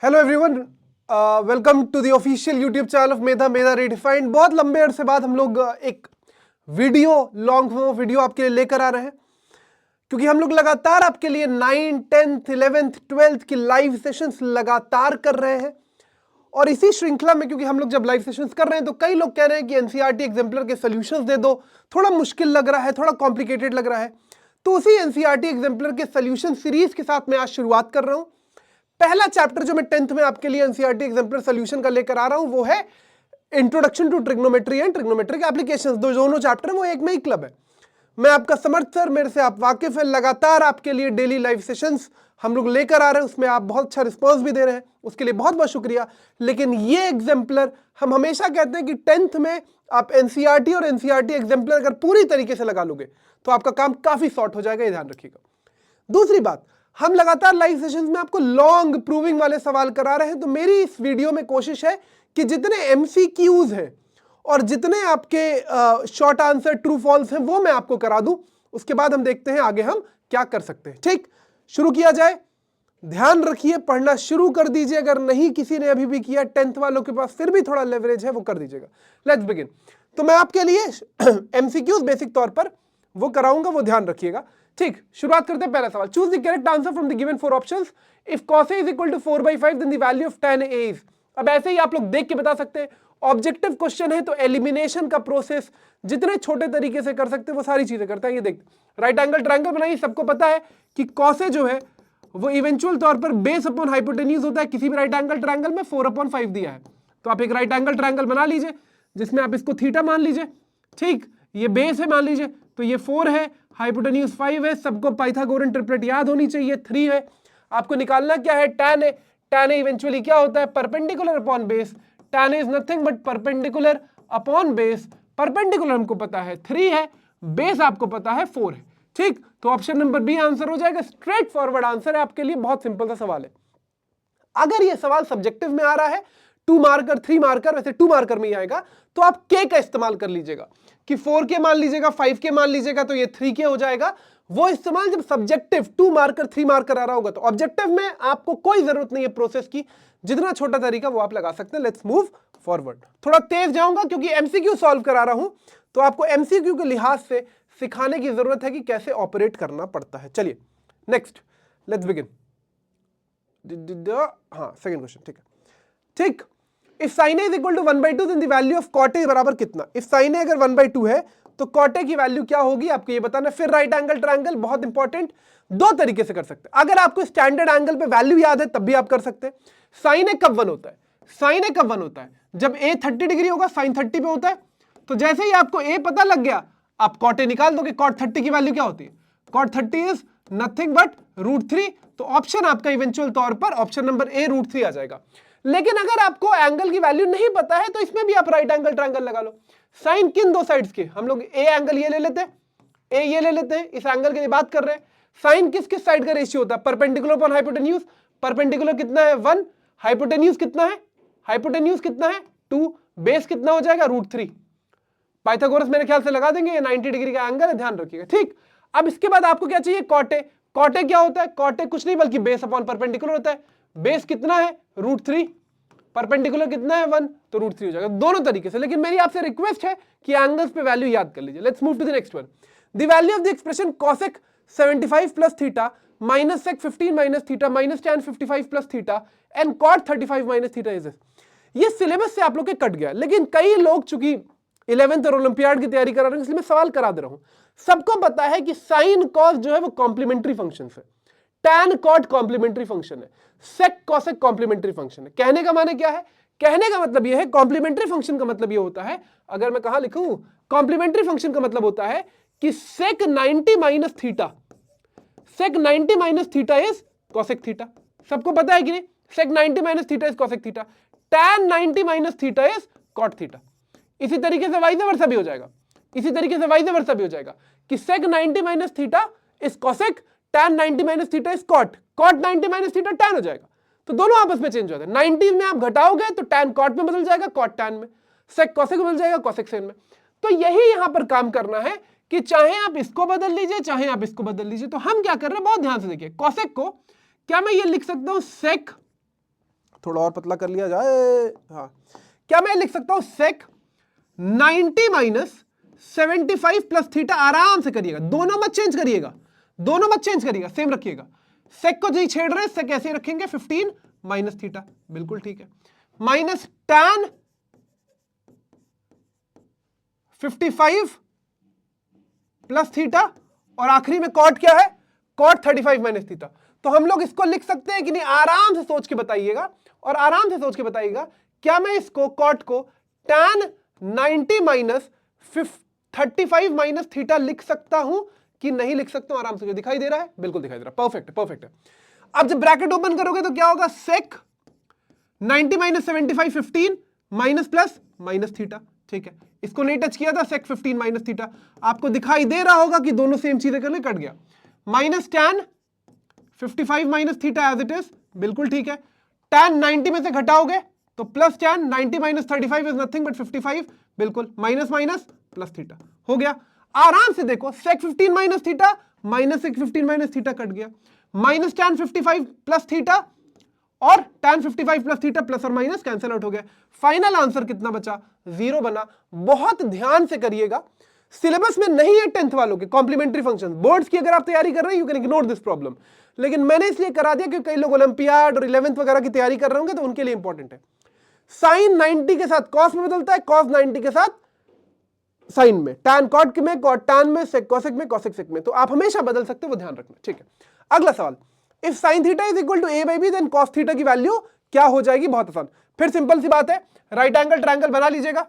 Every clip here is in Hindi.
Hello everyone, welcome to the official YouTube channel of Medha redefined. बहुत लंबे अरसे बाद हम लोग एक लॉन्ग फॉर्म वीडियो आपके लिए लेकर आ रहे हैं, क्योंकि हम लोग लगातार आपके लिए 9, 10th, 11th, 12th की लाइव सेशंस लगातार कर रहे हैं। और इसी श्रृंखला में क्योंकि हम लोग जब लाइव सेशंस कर रहे हैं तो कई लोग कह रहे हैं कि एनसीईआरटी एग्जाम्पलर के सॉल्यूशंस दे दो, थोड़ा मुश्किल लग रहा है, थोड़ा कॉम्प्लिकेटेड लग रहा है। तो उसी एनसीईआरटी एग्जाम्पलर के सॉल्यूशन सीरीज के साथ मैं आज शुरुआत कर रहा हूं। पहला चैप्टर जो मैं 10th में आपके लिए एनसीईआरटी एग्जाम्पलर सॉल्यूशन का लेकर आ रहा हूं वो है introduction to trigonometry and trigonometric applications. दोनों चैप्टर वो एक में ही क्लब है। मैं आपका समर्थ सर, मेरे से आप वाकिफ है। लगातार आपके लिए डेली लाइव सेशंस हम लोग लेकर आ रहे हैं, उसमें आप बहुत अच्छा रिस्पॉन्स भी दे रहे हैं, उसके लिए बहुत बहुत शुक्रिया। लेकिन ये एग्जाम्पलर हम हमेशा कहते हैं कि 10th में आप एनसीईआरटी और एनसीईआरटी एग्जाम्पलर अगर पूरी तरीके से लगा लोगे तो आपका काम काफी शॉर्ट हो जाएगा, ये ध्यान रखिएगा। दूसरी बात, हम लगातार लाइव सेशंस में आपको लॉन्ग प्रूविंग वाले सवाल करा रहे हैं, तो मेरी इस वीडियो में कोशिश है कि जितने एमसीक्यूज हैं और जितने आपके शॉर्ट आंसर ट्रू फॉल्स हैं वो मैं आपको करा दूं। उसके बाद हम देखते हैं आगे हम क्या कर सकते हैं। ठीक, शुरू किया जाए। ध्यान रखिए, पढ़ना शुरू कर दीजिए। अगर नहीं किसी ने अभी भी किया, 10th वालों के पास फिर भी थोड़ा लेवरेज है, वो कर दीजिएगा। Let's begin. तो मैं आपके लिए एमसीक्यूज बेसिक तौर पर वो कराऊंगा, वो ध्यान रखिएगा। ठीक, शुरुआत करते हैं। पहला सवाल, choose the correct answer from the given 4 options. If cos A is equal to 4/5 then the value of tan A is. अब ऐसे ही आप लोग देख के बता सकते हैं। ऑब्जेक्टिव क्वेश्चन है तो एलिमिनेशन का प्रोसेस जितने छोटे तरीके से कर सकते हैं वो सारी चीजें करता है। ये देखते, राइट एंगल ट्रायंगल बनाइए। सबको पता है कि cos A जो है वो इवेंचुअल तौर पर बेस अपॉन हाइपोटेन्यूज होता है। किसी भी राइट एंगल ट्रायंगल में 4/5 दिया है, तो आप एक राइट एंगल ट्रायंगल बना लीजिए जिसमें आप इसको थीटा मान लीजिए। ठीक, ये बेस है मान लीजिए, तो ये 4 है, हाइपोटेन्यूज 5 है। सबको पाइथागोरन ट्रिपलेट याद होनी चाहिए, 3 है। आपको निकालना क्या है, tan A। tan A eventually क्या होता है, perpendicular upon base. tan A is nothing but perpendicular upon base. Perpendicular हमको पता है 3 है, बेस आपको पता है 4 है। ठीक, तो ऑप्शन नंबर बी आंसर हो जाएगा। स्ट्रेट फॉरवर्ड आंसर है आपके लिए, बहुत सिंपल सा सवाल है। अगर ये सवाल सब्जेक्टिव में आ रहा है 2 मार्कर 3 मार्कर, वैसे 2 मार्कर में ही आएगा, तो आप के का इस्तेमाल कर लीजिएगा कि 4 के मान लीजिएगा, 5 के मान लीजिएगा, तो ये 3 के हो जाएगा। वो इस्तेमाल जब सब्जेक्टिव 2 मार्कर 3 मार्कर आ रहा होगा। तो ऑब्जेक्टिव में आपको कोई जरूरत नहीं है प्रोसेस की, जितना छोटा तरीका वो आप लगा सकते हैं। Let's move forward. थोड़ा तेज जाऊंगा क्योंकि एमसीक्यू सॉल्व करा रहा हूं, तो आपको एमसीक्यू के लिहाज से सिखाने की जरूरत है कि कैसे ऑपरेट करना पड़ता है। चलिए नेक्स्ट, लेट्स बिगिन। हाँ, सेकंड क्वेश्चन। ठीक है, ठीक। If sin A is equal to 1/2 then the value of cot A बराबर कितना। इफ sin A अगर 1/2 है तो cot A की वैल्यू क्या होगी, आपको ये बताना। फिर राइट एंगल ट्रायंगल, बहुत इंपॉर्टेंट, 2 तरीके से कर सकते हैं। अगर आपको स्टैंडर्ड एंगल पे वैल्यू याद है तब भी आप कर सकते हैं। sin A कब 1 होता है, sin A कब 1 होता है, जब A 30 डिग्री होगा, sin 30 पे होता है। तो जैसे ही आपको A पता लग गया, आप cot A निकाल दोगे। cot 30 की वैल्यू क्या होती है, cot 30 इज नथिंग बट √3। तो ऑप्शन आपका इवेंचुअल तौर पर ऑप्शन नंबर ए √3 आ जाएगा। लेकिन अगर आपको एंगल की वैल्यू नहीं पता है तो इसमें भी आप राइट एंगल ट्रायंगल लगा लो। साइन किन 2 साइड्स के, हम लोग ए एंगल ये ले लेते हैं, ए ये ले लेते हैं, इस एंगल की बात कर रहे हैं। साइन किस किस साइड का रेशियो होता है, परपेंडिकुलर अपॉन हाइपोटेन्यूज। परपेंडिकुलर कितना है 1, हाइपोटेन्यूज कितना है, हाइपोटेन्यूज कितना है 2, बेस कितना हो जाएगा √3। पाइथागोरस मेरे ख्याल से लगा देंगे, ये 90 डिग्री का एंगल है, ध्यान रखिएगा। ठीक, अब इसके बाद आपको क्या चाहिए, कॉट ए। कॉट ए क्या होता है, कॉट ए कुछ नहीं बल्कि बेस अपॉन परपेंडिकुलर होता है। बेस कितना है √3, परपेंडिकुलर कितना है 1, तो √3 हो जाएगा। दोनों तरीके से, लेकिन मेरी आपसे रिक्वेस्ट है कि एंगल्स पे वैल्यू याद कर लीजिए। Let's move to the next one. The value of the expression cosec 75 plus theta minus sec 15 minus theta minus tan 55 plus theta and cot 35 minus theta is. ये सिलेबस से आप लोग के कट गया, लेकिन कई लोग चूंकि 11th और ओलंपियाड की तैयारी करा रहे हैं, इसलिए मैं सवाल करा दे रहा हूं। सबको पता है कि साइन कॉस जो है वो कॉम्प्लीमेंट्री फंक्शन है, tan cot कॉम्प्लीमेंट्री फंक्शन है, sec cosec कॉम्प्लीमेंट्री फंक्शन है। कहने का माने क्या है, कहने का मतलब यह है, कॉम्प्लीमेंट्री फंक्शन का मतलब यह होता है, अगर मैं कहां लिखूं, कॉम्प्लीमेंट्री फंक्शन का मतलब होता है कि sec 90 minus theta, sec 90 minus theta is cosec theta. सबको पता है कि नहीं, sec 90 minus theta is cosec theta, tan 90 minus theta is cot theta. इसी तरीके से वाइस वर्सा भी हो जाएगा, इसी तरीके से वाइस वर्सा भी हो जाएगा कि sec 90 minus theta is cosec, tan 90 minus theta is cot, cot 90 minus theta tan हो जाएगा। तो दोनों आपस में चेंज हो जाते हैं। 90 में आप घटाओगे तो tan cot में बदल जाएगा, cot tan में, sec cosec में बदल जाएगा, cosec sin में। तो यही यहां पर काम करना है कि चाहे आप इसको बदल लीजिए, चाहे आप इसको बदल लीजिए। तो हम क्या कर रहे हैं, बहुत ध्यान से देखिए। cosec को क्या मैं ये लिख सकता हूं sec थोड़ा और पतला कर लिया जाए। हाँ, क्या मैं लिख सकता हूं सेक 90 माइनस 75 प्लस थीटा, आराम से करिएगा, दोनों मत चेंज करिएगा, दोनों मत चेंज करिएगा, सेम रखिएगा। सेक को जी छेड़ रहे हैं, सेक कैसे रखेंगे 15 माइनस थीटा, बिल्कुल ठीक है, माइनस tan 55 प्लस थीटा, और आखिरी में कॉट क्या है, कॉट 35 माइनस थीटा। तो हम लोग इसको लिख सकते हैं कि नहीं, आराम से सोच के बताइएगा, और आराम से सोच के बताइएगा, क्या मैं इसको कॉट को tan 90 माइनस 35 माइनस थीटा लिख सकता हूं कि नहीं लिख सकता हूं? आराम से, दिखाई दे रहा है, बिल्कुल दिखाई दे रहा है, परफेक्ट है, परफेक्ट है। अब जब ब्रैकेट ओपन करोगे तो क्या होगा, सेक 90 minus 75 15 minus plus minus theta, ठीक है, इसको नहीं टच किया था, सेक 15 माइनस थीटा, आपको दिखाई दे रहा होगा कि दोनों सेम चीजें करने, कट गया, minus tan 55 minus theta as it is, बिल्कुल ठीक है, tan 90 में से घटाओगे तो plus tan 90 minus 35 is nothing but 55, बिल्कुल, माइनस माइनस प्लस थीटा हो गया। आराम से देखो, sec 15 minus theta minus sec 15 minus theta cut गया, माइनस tan 55 प्लस थीटा और tan 55 प्लस थीटा प्लस और माइनस कैंसिल आउट हो गया। फाइनल आंसर कितना बचा, 0 बना। बहुत ध्यान से करिएगा, सिलेबस में नहीं है 10th वालों के कॉम्प्लीमेंट्री फंक्शन, बोर्ड्स की अगर आप तैयारी कर रहे हैं you can ignore this problem, लेकिन मैंने इसलिए करा दिया क्योंकि कई लोग ओलंपियाड और 11th वगैरह की तैयारी कर रहे होंगे तो उनके लिए इंपॉर्टेंट है। साइन 90 के साथ कॉस में बदलता है, कॉस 90 के साथ साइन में, टैन कॉट में, कॉट टैन में, सेक कॉसेक में, कॉसेक सेक में, तो आप हमेशा बदल सकते हो, वो ध्यान रखना, ठीक है। अगला सवाल, if sine theta is equal to A by B then cos theta की वैल्यू क्या हो जाएगी? बहुत आसान, फिर सिंपल सी बात है, राइट एंगल ट्रायंगल बना लीजिएगा,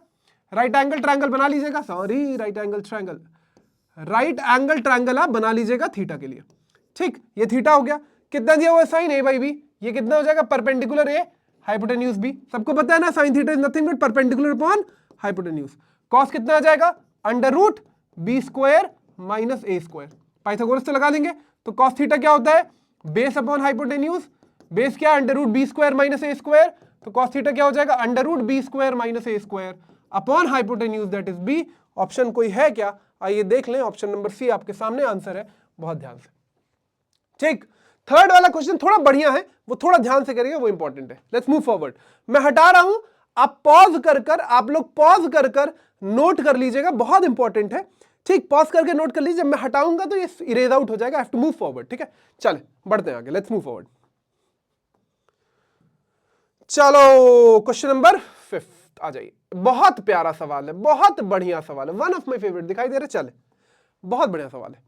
राइट एंगल ट्रायंगल बना लीजिएगा, sorry right angle triangle, right angle triangle आप बना लीजिएगा थीटा के लिए, ठीक, ये थीटा हो गया, कितना दिया हुआ है साइन ए बाई बी, ये कितना हो जाएगा, परपेंडिकुलर ए हाइपोटेन्यूज बी, सबको पता है ना sine theta is nothing but perpendicular upon hypotenuse, cos कितना आ जाएगा, under root B square minus A square, Pythagoras से लगा देंगे, तो कॉस थीटा क्या होता है, बेस अपॉन हाइपोटेन्यूज, बेस क्या, under root B square minus A square, तो कॉस थीटा क्या हो जाएगा, under root B square minus A square upon hypotenuse that is B. Option कोई है क्या, आइए देख लें, ऑप्शन नंबर सी आपके सामने आंसर है, बहुत ध्यान से, ठीक। थर्ड वाला क्वेश्चन थोड़ा बढ़िया है, वो थोड़ा ध्यान से करिएगा, वो इंपॉर्टेंट है। लेट्स मूव फॉरवर्ड, मैं हटा रहा हूं, आप पॉज कर आप लोग पॉज कर नोट कर लीजिएगा, बहुत इंपॉर्टेंट है, ठीक, पॉज करके नोट कर लीजिए, जब मैं हटाऊंगा तो ये इरेज आउट हो जाएगा, I have to move forward, ठीक है। चले बढ़ते हैं आगे, लेट्स मूव फॉरवर्ड। चलो क्वेश्चन नंबर 5 आ जाइए, बहुत प्यारा सवाल है, बहुत बढ़िया सवाल है, वन ऑफ माय फेवरेट, दिखाई दे रहे, चले बहुत बढ़िया सवाल है,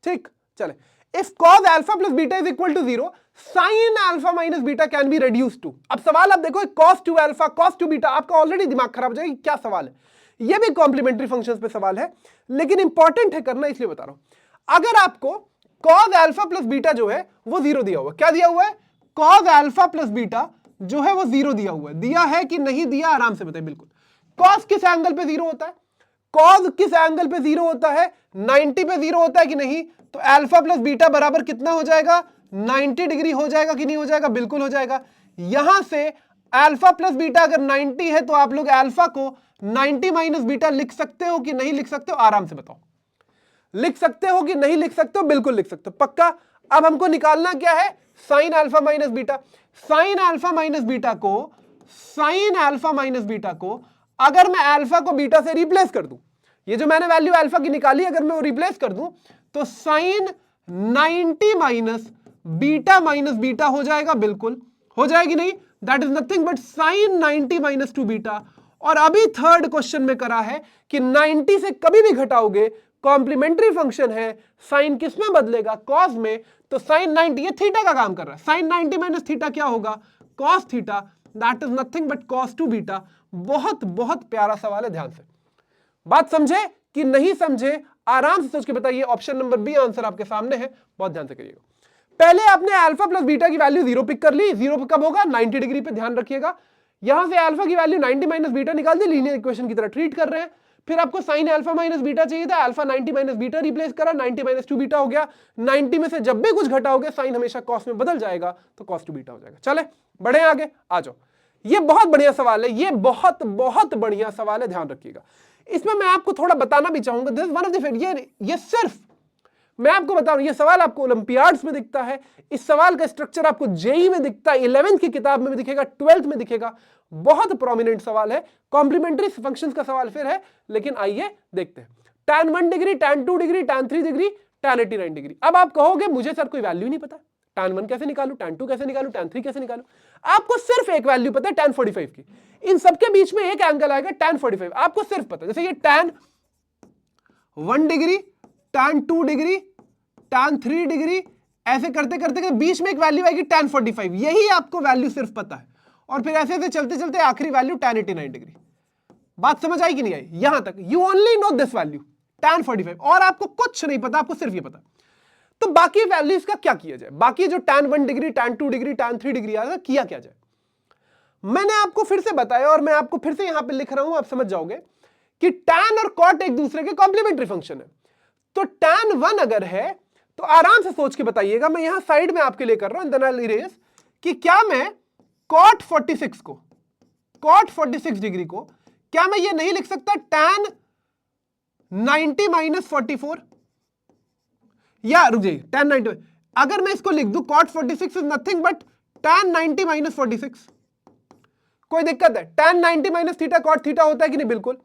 ठीक, चले। If cos alpha plus beta is equal to 0, sin alpha minus beta can be reduced to। अब सवाल आप देखो, cos 2 alpha, cos 2 beta, आपका ऑलरेडी दिमाग खराब हो जाएगा, क्या सवाल है, यह भी कॉम्प्लीमेंट्री फंक्शंस पे सवाल है, लेकिन इंपॉर्टेंट है करना, इसलिए बता रहा हूं। अगर आपको cos alpha plus beta जो है वो 0 दिया हुआ है, क्या दिया हुआ है, cos alpha plus beta जो है वो 0 दिया हुआ है, दिया है कि नहीं दिया, आराम से बताइए, बिल्कुल। cos किस एंगल पे 0 होता है, cos किस एंगल पे 0 होता है, 90 पे 0 होता है कि नहीं, तो अल्फा प्लस बीटा बराबर कितना हो जाएगा, 90 डिग्री हो जाएगा कि नहीं हो जाएगा, बिल्कुल हो जाएगा। यहां से अल्फा प्लस बीटा अगर 90 है तो आप लोग अल्फा को 90 माइनस बीटा लिख सकते हो कि नहीं लिख सकते हो, आराम से बताओ, लिख सकते हो कि नहीं लिख सकते हो, बिल्कुल लिख सकते हो, पक्का। अब हमको निकालना क्या है, sine alpha minus beta, sine alpha minus beta को, साइन अल्फा माइनस बीटा को अगर मैं अल्फा को बीटा से रिप्लेस कर दूं, ये जो मैंने वैल्यू अल्फा की निकाली अगर मैं वो रिप्लेस कर दूं तो साइन 90 माइनस बीटा हो जाएगा, बिल्कुल हो जाएगी, नहीं, that is nothing but sine 90 minus 2 beta. और अभी थर्ड क्वेश्चन में करा है कि 90 से कभी भी घटाओगे, कॉम्प्लीमेंट्री फंक्शन है, साइन किस में बदलेगा, कॉस में, तो साइन 90 ये थीटा का काम कर रहा है, साइन 90 माइनस थीटा क्या होगा, cos theta, that is nothing but cos 2 beta. बहुत बहुत प्यारा सवाल है, ध्यान से बात समझे कि नहीं समझे, आराम से सोच के बताइए। ऑप्शन नंबर बी आंसर आपके सामने है, बहुत ध्यान से करिएगा। पहले आपने अल्फा प्लस बीटा की वैल्यू 0 पिक कर ली, 0 कब होगा, 90 डिग्री पे, ध्यान रखिएगा। यहां से अल्फा की वैल्यू 90 माइनस बीटा निकाल दी, लीनियर इक्वेशन की तरह ट्रीट कर रहे हैं। फिर आपको साइन अल्फा माइनस बीटा चाहिए था, अल्फा 90 माइनस बीटा रिप्लेस करा, 90 माइनस 2 बीटा हो गया। 90 में से जब भी कुछ घटाओगे साइन हमेशा कॉस में बदल जाएगा, तो कॉस 2 बीटा हो जाएगा। चले बढ़े आगे, आ जाओ, ये बहुत बढ़िया सवाल है, ये बहुत बहुत बढ़िया सवाल है, ध्यान रखिएगा। इसमें मैं आपको थोड़ा बताना भी चाहूंगा, दिस वन ऑफ द, ये सिर्फ मैं आपको बता रहा हूं, ये सवाल आपको ओलंपियाड्स में दिखता है, इस सवाल का स्ट्रक्चर आपको जेई में दिखता है, 11th की किताब में भी दिखेगा, 12th में दिखेगा, बहुत प्रोमिनेंट सवाल है। कॉम्प्लीमेंट्री फंक्शंस का सवाल फिर है, लेकिन आइए देखते हैं। tan 1 degree, tan 2 degree, tan 3 degree, tan 89 degree. अब आप कहोगे मुझे सर कोई वैल्यू नहीं पता, tan 1 कैसे निकालू, tan 2 कैसे निकालू, tan 3 कैसे निकालू? आपको सिर्फ एक वैल्यू पता है tan 45 की। इन सबके बीच में एक एंगल आएगा tan 45, आपको सिर्फ पता है। जैसे ये tan 1 degree, tan 2 degree, tan 3 degree, ऐसे करते करते बीच में एक वैल्यू आएगी tan 45, यही आपको वैल्यू सिर्फ पता है। और फिर ऐसे ऐसे चलते चलते आखिरी वैल्यू tan 89 डिग्री। बात समझ आई कि नहीं आई? यहां तक you only know this value tan 45, और आपको कुछ नहीं पता, आपको सिर्फ ये पता। तो बाकी वैल्यूज का क्या किया जाए? बाकी जो tan 1 degree, tan 2 degree, tan 3 degree आया, किया क्या जाए? मैंने आपको फिर से बताया और मैं आपको फिर से यहां पे लिख रहा हूं, आप समझ जाओगे कि tan और cot एक दूसरे के कॉम्प्लीमेंट्री फंक्शन है। तो tan 1 अगर है तो आराम से सोच के बताइएगा, मैं यहां साइड में आपके लिए कर रहा हूं, देन आई विल इरेज, कि क्या मैं cot 46 को, cot 46 डिग्री को, क्या मैं ये नहीं लिख सकता tan 90 माइनस 44? या रुक जाइए, tan 90, अगर मैं इसको लिख दूं cot 46 is nothing but tan 90 minus 46, कोई दिक्कत है? tan 90 minus theta cot theta होता है कि नहीं? बिल्कुल।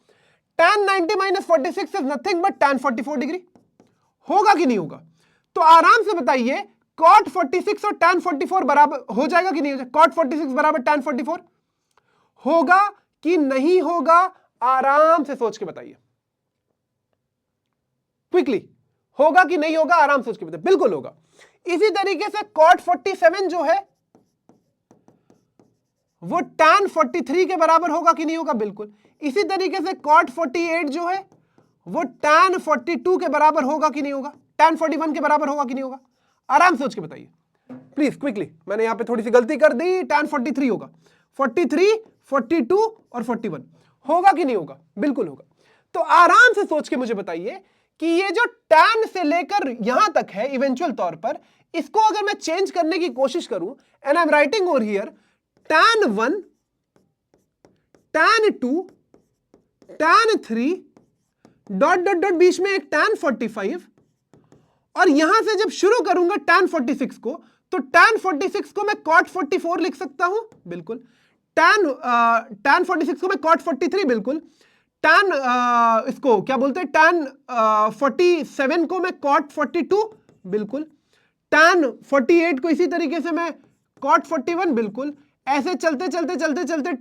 tan 90 minus 46 is nothing but tan 44 degree, होगा कि नहीं होगा? तो आराम से बताइए, cot 46 और tan 44 बराबर हो जाएगा कि नहीं हो जाएगा? cot 46 बराबर tan 44 होगा कि नहीं होगा? आराम से सोच के बताइए, क्विकली, होगा कि नहीं होगा? आराम से सोच के बताइए। बिल्कुल होगा। इसी तरीके से cot 47 जो है वो tan 43 के बराबर होगा कि नहीं होगा? बिल्कुल। इसी तरीके से cot 48 जो है वो tan 42 के बराबर होगा कि नहीं होगा? tan 41 के बराबर होगा कि नहीं होगा? आराम से सोच के बताइए प्लीज, क्विकली। मैंने यहां पे थोड़ी सी गलती कर दी, tan 43 होगा, 43, 42 और 41 होगा कि नहीं होगा? बिल्कुल होगा। तो आराम से सोच के मुझे बताइए कि ये जो tan से लेकर यहां तक है इवेंचुअल तौर पर, इसको अगर मैं चेंज करने की कोशिश करूं, and I am writing over here tan 1, tan 2, tan 3, dot dot dot, बीच में एक tan 45, और यहां से जब शुरू करूंगा tan 46 को, तो tan 46 को मैं cot 44 लिख सकता हूं, बिल्कुल। tan 46 को मैं cot 43, बिल्कुल। tan इसको क्या बोलते हैं, tan 47 को मैं cot 42, बिल्कुल। tan 48 को इसी तरीके से मैं cot 41, बिल्कुल। ऐसे चलते चलते चलते चलते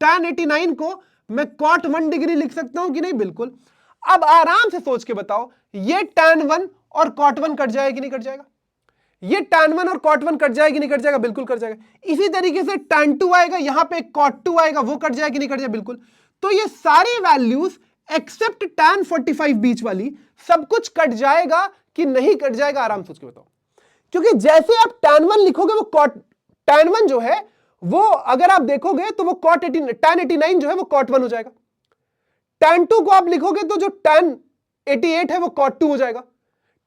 tan 89 को मैं cot 1 डिग्री लिख सकता हूं कि नहीं? बिल्कुल। अब आराम से सोच के बताओ, ये tan 1 और cot 1 कट जाएगा कि नहीं कट जाएगा? ये tan 1 और cot 1 कट जाएगा कि नहीं कट जाएगा? बिल्कुल कट जाएगा। इसी तरीके से tan 2 आएगा, यहां पे cot 2 आएगा, वो कट जाएगा कि नहीं कट जाएगा? बिल्कुल। तो ये सारी वैल्यूज एक्सेप्ट tan 45 बीच वाली, सब कुछ कट जाएगा कि नहीं कट जाएगा? आराम सोच के बताओ। क्योंकि जैसे आप tan 1 लिखोगे, वो tan 1 जो है वो अगर आप देखोगे तो वो tan 89 जो है वो cot 1 हो जाएगा। tan 2 को आप लिखोगे तो जो tan 88 है वो cot 2 हो जाएगा।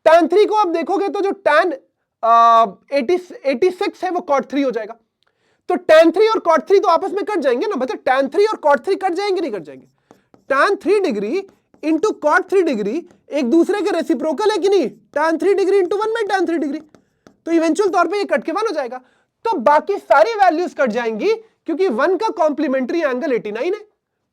tan 3 को आप देखोगे तो जो tan 86 है वो cot 3 हो जाएगा। तो tan 3 और cot 3 तो आपस में कट जाएंगे ना, मतलब tan 3 और cot 3 कट जाएंगे नहीं कट जाएंगे? tan 3 degree into cot 3 degree एक दूसरे के रेसिप्रोकल है कि नहीं? tan 3 डिग्री इंटू 1 में tan 3 डिग्री, तो इवेंचुअल तौर पे ये कट के 1 हो जाएगा। तो बाकी सारी वैल्यूज कट जाएंगी, क्योंकि 1 का कॉम्प्लीमेंट्री एंगल 89 है,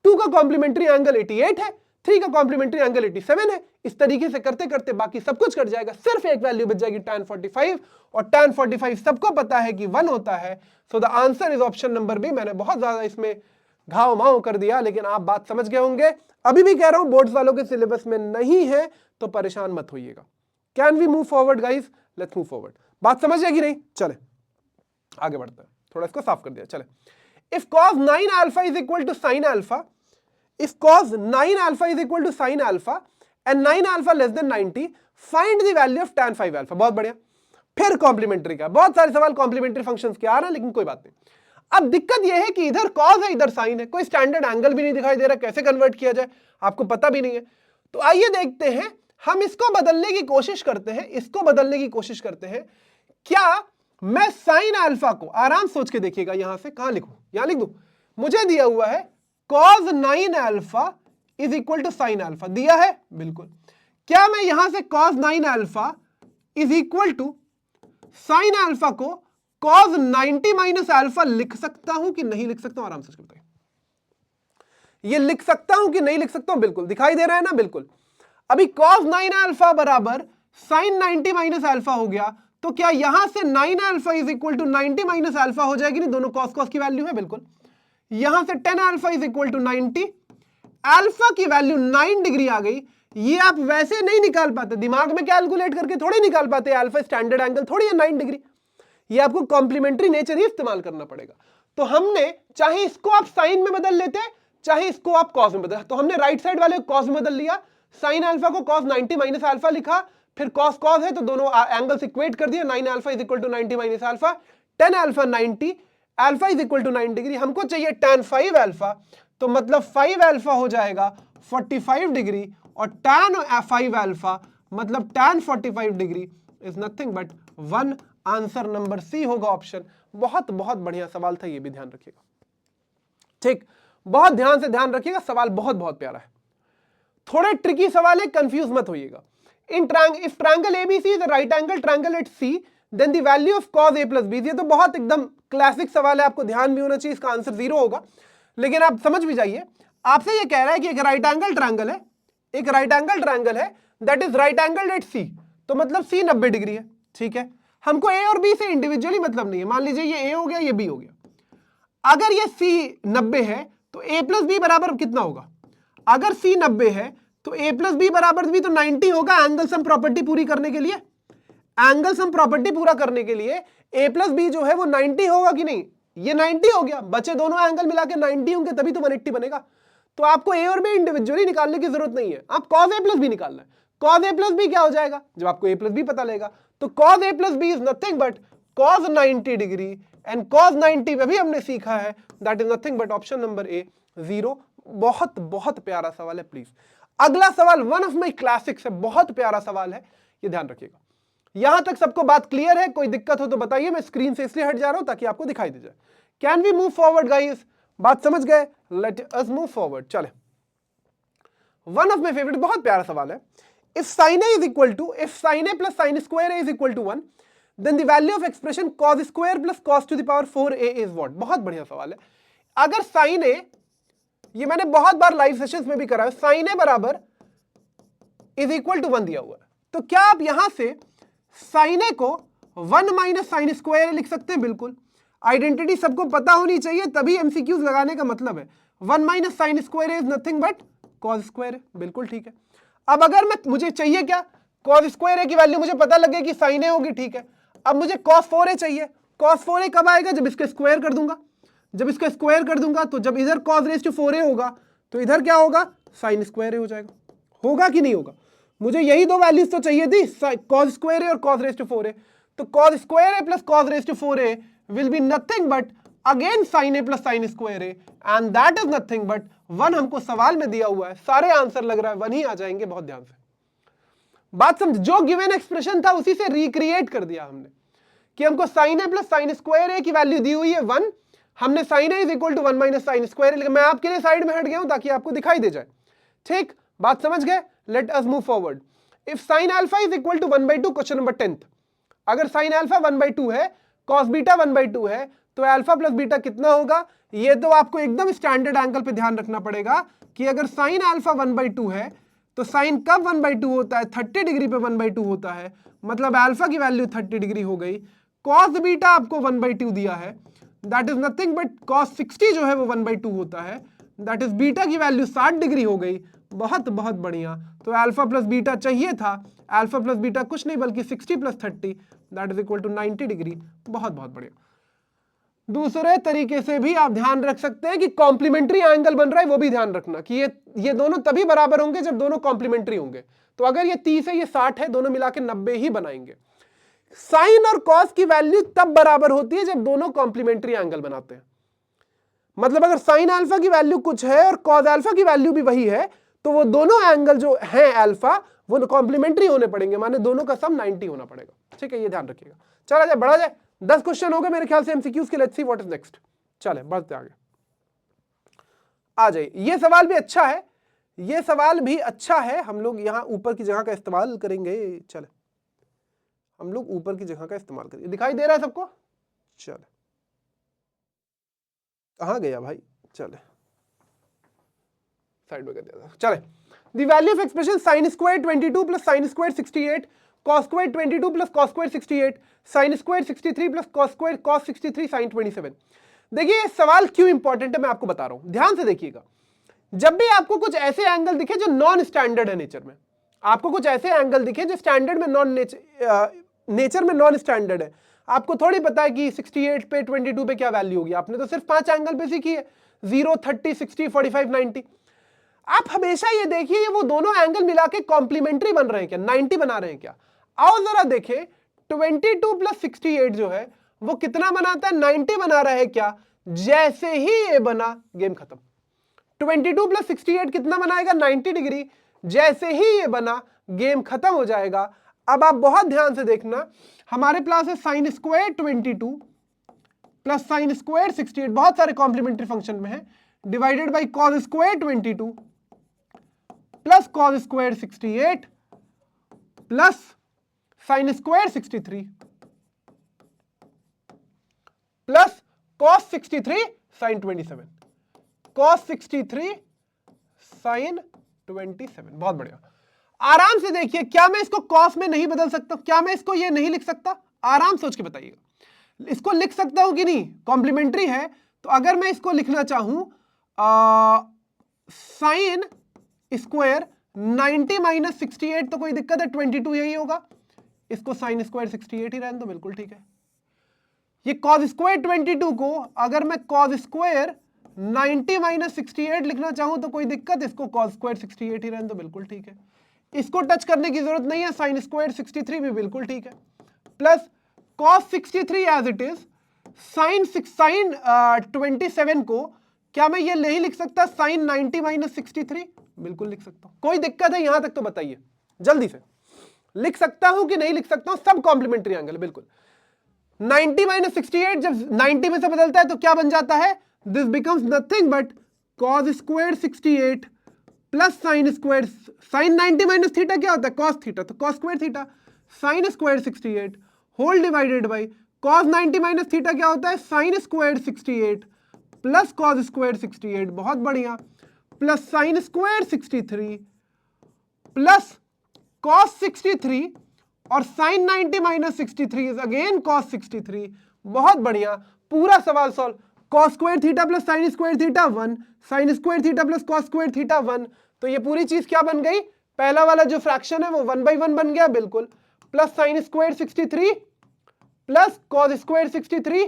2 का कॉम्प्लीमेंट्री एंगल 88 है, 3 का कॉम्प्लीमेंट्री एंगल 87 है। इस तरीके से करते करते बाकी सब कुछ कट जाएगा, सिर्फ एक वैल्यू बच जाएगी tan 45, और tan 45 सबको पता है कि 1 होता है। So the answer is option number B. मैंने बहुत ज्यादा इसमें घाव माव कर दिया, लेकिन आप बात समझ गए होंगे। अभी भी कह रहा हूं, बोर्ड्स वालों के सिलेबस में नहीं है तो परेशान मत होइएगा। Can we move forward guys? Let's move forward. बात समझ गया कि नहीं? चले आगे बढ़ते हैं, थोड़ा इसको साफ कर दिया। चले, if cos 9 alpha is equal to sin alpha, if cos 9 alpha is equal to sin alpha and 9 alpha less than 90, find the value of tan 5 alpha। बहुत बढ़िया। फिर कॉम्प्लीमेंट्री का, बहुत सारे सवाल कॉम्प्लीमेंट्री फंक्शंस के आ रहे हैं, लेकिन कोई बात नहीं। अब दिक्कत यह है कि इधर cos है इधर sin है, कोई स्टैंडर्ड एंगल भी नहीं दिखाई दे रहा, कैसे कन्वर्ट किया जाए आपको पता भी नहीं है। तो आइए देखते हैं, हम इसको बदलने की कोशिश करते हैं, इसको बदलने की कोशिश करते हैं। क्या मैं साइन अल्फा को, आराम सोच के देखिएगा, यहां से कहां लिखूं, यहां लिख दूं, मुझे दिया हुआ है cos 9 alpha is equal to sine alpha, दिया है बिल्कुल। क्या मैं यहां से cos 9 alpha is equal to sine alpha को cos 90 माइनस अल्फा लिख सकता हूं कि नहीं लिख सकता हूं? आराम से बताइए, ये लिख सकता हूं कि नहीं लिख सकता हूं? बिल्कुल दिखाई दे रहा है ना, बिल्कुल। अभी cos 9 अल्फा बराबर साइन 90 माइनस अल्फा हो गया, तो क्या यहां से 9 alpha is equal to 90 minus alpha हो जाएगी? नहीं, दोनों cos cos की वैल्यू है, बिल्कुल। यहां से 10 alpha is equal to 90, alpha की वैल्यू 9 डिग्री आ गई। ये आप वैसे नहीं निकाल पाते, दिमाग में कैलकुलेट करके थोड़ी निकाल पाते। अल्फा स्टैंडर्ड एंगल थोड़ी है 9 डिग्री, ये आपको कॉम्प्लीमेंट्री नेचर ही इस्तेमाल करना पड़ेगा। तो हमने चाहे इसको आप साइन में बदल लेते, चाहे इसको आप कॉस में बदल, तो हमने राइट साइड वाले कॉस में बदल लिया, साइन अल्फा को cos 90 माइनस अल्फा लिखा, फिर कॉस कॉस है तो दोनों एंगल्स इक्वेट कर दिया। 9 alpha is equal to 90 minus alpha, 10 alpha 90, alpha is equal to 9 degree. हमको चाहिए tan 5 अल्फा, तो मतलब 5 अल्फा हो जाएगा 45 डिग्री, और tan 5 अल्फा मतलब tan 45 degree is nothing but 1। Answer number C होगा ऑप्शन। बहुत बहुत बढ़िया सवाल था, ये भी ध्यान रखिएगा, ठीक। बहुत ध्यान से ध्यान रखिएगा, सवाल बहुत बहुत प्यारा है। थोड़े ट्रिकी सवाल है, कंफ्यूज मत होइएगा। If triangle ABC is a right angle triangle at C, then the value of cos a plus B. ये तो बहुत एकदम क्लासिक सवाल है, आपको ध्यान भी होना चाहिए, इसका आंसर 0 होगा। लेकिन आप समझ भी जाइए, आपसे ये कह रहा है कि एक राइट एंगल ट्रायंगल है, एक राइट एंगल ट्रायंगल है that is right angle at C, तो मतलब सी 90 डिग्री है, ठीक है। हमको ए और बी से इंडिविजुअली मतलब नहीं है। मान लीजिए ये ए हो गया, ये बी हो गया। अगर ये सी 90 है तो ए प्लस बी बराबर कितना होगा? अगर सी 90 है तो ए प्लस बी बराबर भी तो 90 होगा। एंगल सम प्रॉपर्टी पूरी करने के लिए, एंगल सम प्रॉपर्टी पूरा करने के लिए ए प्लस बी जो है वो 90 होगा कि नहीं? ये 90 हो गया, बचे दोनों एंगल मिला के 90 होंगे, तभी तो 180 बनेगा। तो आपको ए और बी इंडिविजुअली निकालने की जरूरत नहीं है, आप cos a प्लस बी निकालना है। cos a प्लस बी क्या हो जाएगा जब आपको a प्लस बी पता लगेगा? तो cos a plus B is nothing but cos 90 degree, and cos 90 में भी हमने सीखा है that is nothing but option number A 0। बहुत बहुत प्यारा सवाल है, प्लीज। अगला सवाल वन ऑफ माई क्लासिक्स है, बहुत प्यारा सवाल है, ये ध्यान रखिएगा। यहां तक सबको बात क्लियर है? कोई दिक्कत हो तो बताइए, मैं स्क्रीन से इसलिए हट जा रहा हूं ताकि आपको दिखाई दे जाए। Can we move forward guys? बात समझ गए? Let us move forward. चले, वन ऑफ माई फेवरेट, बहुत प्यारा सवाल है। If sine A is equal to, if sine A plus sine square A is equal to 1, then the value of expression cos square plus cos to the power 4a is what? बहुत बढ़िया सवाल है। अगर साइन ए, ये मैंने बहुत बार लाइव सेशंस में भी करा है, साइन ए बराबर इज इक्वल टू 1 दिया हुआ है, तो क्या आप यहां से साइन ए को 1 माइनस साइन स्क्वायर लिख सकते हैं? बिल्कुल। आइडेंटिटी सबको पता होनी चाहिए, तभी एमसीक्यूज लगाने का मतलब है। 1 minus sine square is nothing but cos square, बिल्कुल ठीक है। अब अगर मुझे चाहिए क्या? cos स्क्वायर की वैल्यू मुझे पता लगे कि साइन ए होगी, ठीक है। अब मुझे cos 4a चाहिए। cos 4a कब आएगा? जब इसके स्क्वायर कर दूंगा। जब इसका स्क्वायर कर दूंगा तो जब इधर cos रेज टू 4a होगा तो इधर क्या होगा? साइन स्क्वायर हो जाएगा। होगा कि नहीं होगा? मुझे यही दो वैल्यूज तो चाहिए थी, cos स्क्वायर और cos रेज टू 4a। तो cos square a plus cos raise to 4a will be nothing but again sin a plus sin square a, and that is nothing but 1। हमको सवाल में दिया हुआ है, सारे आंसर लग रहा है 1 ही आ जाएंगे। बहुत ध्यान से बात समझ, जो गिवन एक्सप्रेशन था उसी से रिक्रिएट कर दिया हमने कि हमको sin a plus sin square a की वैल्यू दी हुई है 1, हमने sin a is equal to 1 minus sine square, लेकिन मैं आपके लिए साइड में हट गया हूं ताकि आपको दिखाई दे जाए, ठीक। बात समझ गए? Let us move forward. If sin alpha is equal to 1/2, question number 10th, अगर sin अल्फा 1/2 है, cos बीटा 1/2 है, तो अल्फा प्लस बीटा कितना होगा? ये तो आपको एकदम स्टैंडर्ड एंगल पे ध्यान रखना पड़ेगा कि अगर sin अल्फा 1/2 है तो sin कब 1/2 होता है? 30 डिग्री पे 1/2 होता है, मतलब अल्फा की वैल्यू 30 डिग्री हो गई। cos बीटा आपको 1/2 दिया है, that is nothing but cos 60 जो है वो 1/2 होता है, दैट इज बीटा की वैल्यू 60 डिग्री हो गई। बहुत बहुत बढ़िया। तो अल्फा प्लस बीटा चाहिए था, अल्फा प्लस बीटा कुछ नहीं बल्कि 60 plus 30 that is equal to 90 degree. बहुत बहुत बढ़िया। दूसरे तरीके से भी आप ध्यान रख सकते हैं कि कॉम्प्लीमेंट्री एंगल बन रहा है, वो भी ध्यान रखना कि ये दोनों तभी बराबर होंगे जब दोनों कॉम्प्लीमेंट्री होंगे। तो अगर ये 30 है, ये 60 है, दोनों मिला के 90 ही बनाएंगे। साइन और कॉस की वैल्यू तब बराबर होती है जब दोनों कॉम्प्लीमेंट्री एंगल बनाते हैं। मतलब अगर साइन अल्फा की वैल्यू कुछ है और कॉस अल्फा की वैल्यू भी वही है, तो वो दोनों एंगल जो है अल्फा वो कॉम्प्लीमेंट्री होने पड़ेंगे, माने दोनों का सम 90 होना पड़ेगा, ठीक है। ये ध्यान रखिएगा। चला जाए, बढ़ा जाए। 10 क्वेश्चन हो गए मेरे ख्याल से एमसीक्यूज के। Let's see what is next. चले बढ़ते आगे, आ जाइए। ये सवाल भी अच्छा है, ये सवाल भी अच्छा है। हम लोग यहां ऊपर की जगह का इस्तेमाल करेंगे। चले हम लोग ऊपर की जगह का इस्तेमाल करिए। दिखाई दे रहा है सबको? चले, कहाँ गया भाई? चले साइड में कर दिया। चले, the value of expression sine square 22 plus sine square 68 cos square 22 plus cos square 68 sine square 63 plus cos square cos 63 sine 27। देखिए सवाल क्यों इंपॉर्टेंट है मैं आपको बता रहा हूं, ध्यान से देखिएगा। जब भी आपको कुछ ऐसे एंगल दिखे जो नॉन स्टैंडर्ड है नेचर में, आपको कुछ ऐसे एंगल दिखे जो स्टैंडर्ड में नेचर में नॉन स्टैंडर्ड है, आपको थोड़ी पता है कि 68 पे 22 पे क्या वैल्यू होगी। आपने तो सिर्फ 5 एंगल पे सीखी है, 0, 30, 60, 45, 90। आप हमेशा ये देखिए वो दोनों एंगल मिला के कॉम्प्लीमेंट्री बन रहे हैं क्या, 90 बना रहे हैं क्या? आओ जरा देखें, 22 प्लस 68 जो है वो कितना बनाता है, 90 बना रहा है क्या? जैसे ही ये बना गेम खत्म। 22 प्लस 68 कितना बनाएगा, 90 डिग्री। जैसे ही ये बना गेम खत्म हो जाएगा। अब आप बहुत ध्यान से देखना, हमारे पास है sine square 22 plus sine square 68, बहुत सारे कॉम्प्लीमेंट्री फंक्शन में है, divided by cos square 22 plus cos square 68 plus sine square 63 plus cos 63 sine 27, cos 63 sine 27। बहुत बढ़िया, आराम से देखिए। क्या मैं इसको कॉस में नहीं बदल सकता? क्या मैं इसको ये नहीं लिख सकता? आराम सोच के बताइएगा, इसको लिख सकता हूं कि नहीं? कॉम्प्लीमेंट्री है तो अगर मैं इसको लिखना चाहूं साइन स्क्वायर 90 माइनस 68 तो कोई दिक्कत है? 22 यही होगा, इसको साइन स्क्वायर 68 ही रहने दो, बिल्कुल ठीक है। ये कॉस स्क्वायर 22 को अगर मैं कॉस स्क्वायर 90 माइनस 68 लिखना चाहूं तो कोई दिक्कत? इसको कॉस स्क्वायर 68 ही रहने दो, बिल्कुल ठीक है। इसको टच करने की जरूरत नहीं है, साइन स्क्वायर 63 भी बिल्कुल ठीक है। Plus cos 63 as it is, sine 27 को क्या मैं ये नहीं लिख सकता साइन 90 माइनस 63? बिल्कुल लिख सकता हूं। कोई दिक्कत है यहां तक तो बताइए जल्दी से, लिख सकता हूं कि नहीं लिख सकता हूं? सब कॉम्प्लीमेंट्री एंगल है बिल्कुल। 90 माइनस 68 जब 90 में से बदलता है तो क्या बन जाता है? This becomes nothing but cos square 68 plus sine square, sine 90 minus theta क्या होता है? कॉस थीटा, तो cos square theta sine square 68 whole divided by cos 90 minus theta क्या होता है? Sine square 68 plus cos square 68, बहुत बढ़िया, plus sine square 63 plus cos 63 और sine 90 minus 63 is again cos 63, बहुत बढ़िया। पूरा सवाल solve, cos square theta plus sine square theta 1, sign square theta plus cos square theta 1, तो ये पूरी चीज क्या बन गई? पहला वाला जो फ्रैक्शन है वो 1/1 बन गया बिल्कुल, plus sine square 63 plus cos square 63,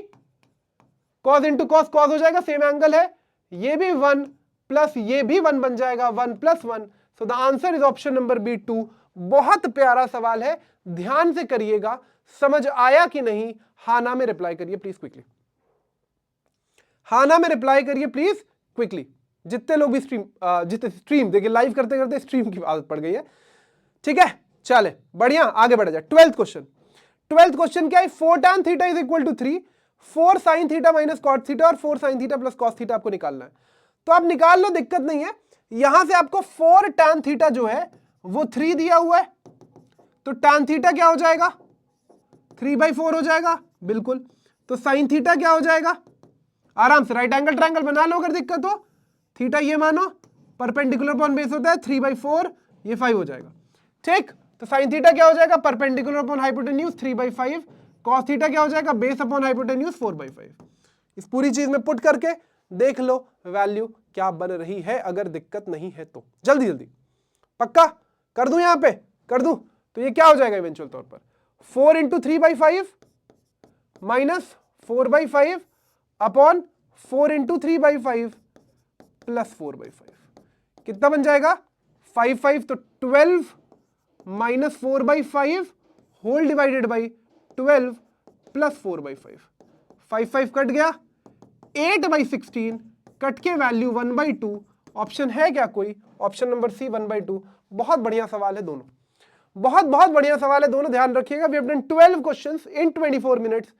cos into cos cos हो जाएगा, सेम एंगल है, ये भी 1 प्लस ये भी 1 बन जाएगा, 1 plus 1, so the answer is option number B 2। बहुत प्यारा सवाल है, ध्यान से करिएगा, समझ आया कि नहीं? हाँ ना में रिप्लाई करिए प्लीज क्विकली, हाँ ना में रिप्लाई करिए प्लीज क्विकली। जितने लोग भी स्ट्रीम देखिए, लाइव करते करते स्ट्रीम की आदत पड़ गई है, ठीक है। चले बढ़िया, आगे बढ़ा जाए। 12th क्वेश्चन क्या है? 4 tan theta is equal to 3, 4 sin theta minus cot theta और 4 sin theta plus cos theta आपको निकालना है। तो आप निकाल लो, दिक्कत नहीं है। यहां से आपको 4 tan थीटा जो है वो 3 दिया हुआ है, तो tan थीटा क्या हो जाएगा? 3/4 हो जाएगा बिल्कुल। तो sin थीटा क्या हो जाएगा? आराम से राइट एंगल ट्रायंगल बना लो अगर दिक्कत हो। थीटा ये मानो परपेंडिकुलर अपॉन बेस होता है, 3/4 ये 5 हो जाएगा, ठीक। तो sin थीटा क्या हो जाएगा? Perpendicular upon hypotenuse 3/5, cos theta क्या हो जाएगा? Base upon hypotenuse 4/5। इस पूरी चीज में पुट करके देख लो वैल्यू क्या बन रही है, अगर दिक्कत नहीं है तो। जल्दी जल्दी पक्का कर दूं, यहां पे कर दूं तो ये क्या हो जाएगा इवेंचुअल तौर पर? 4 into 3/5 minus 4/5 upon 4 into 3/5 plus 4/5, कितना बन जाएगा? 5 तो 12 minus 4/5 whole divided by 12 plus 4/5, 5 cut गया, 8/16 कट के वैल्यू 1/2। ऑप्शन है क्या कोई? Option number C 1/2। बहुत बढ़िया सवाल है दोनों, बहुत बहुत बढ़िया सवाल है दोनों, ध्यान रखिएगा। We have done 12 questions in 24 minutes,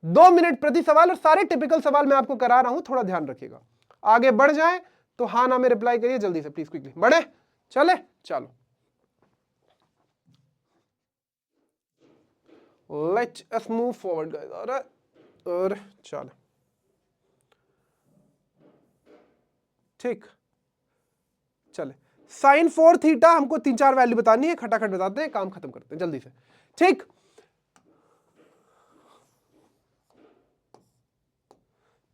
2 minute प्रति सवाल, और सारे टिपिकल सवाल मैं आपको करा रहा हूं, थोड़ा ध्यान रखिएगा। आगे बढ़ जाए तो हाँ ना में रिप्लाई करिए जल्दी से प्लीज, क्विकली बढ़े। चले चलो, let's us move forward guys. और चलो ठीक, चले साइन 4 थीटा हमको 3-4 वैल्यू बतानी है, खटाखट बताते हैं, काम खत्म करते हैं जल्दी से। ठीक,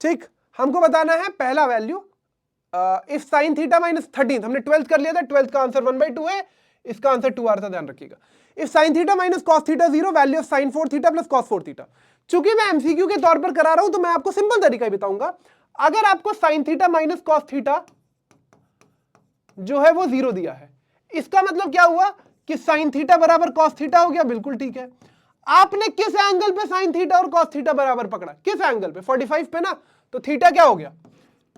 ठीक, हमको बताना है पहला value, if sine theta minus 13, हमने 12th कर लिया था, 12th का आंसर 1/2 है, इसका आंसर 2 आ रहा था, ध्यान रखिएगा। If sine theta minus cos theta 0, value of sine 4 theta plus cos 4 theta. चूंकि मैं एमसीक्यू के तौर पर करा रहा हूं तो मैं आपको सिंपल तरीका ही बताऊंगा। अगर आपको sine theta minus cos theta जो है वो 0 दिया है, इसका मतलब क्या हुआ कि साइन थीटा बराबर कॉस थीटा हो गया, बिल्कुल ठीक है। आपने किस एंगल पे साइन थीटा और कॉस थीटा बराबर पकड़ा, किस एंगल पे, 45 पे ना, तो थीटा क्या हो गया,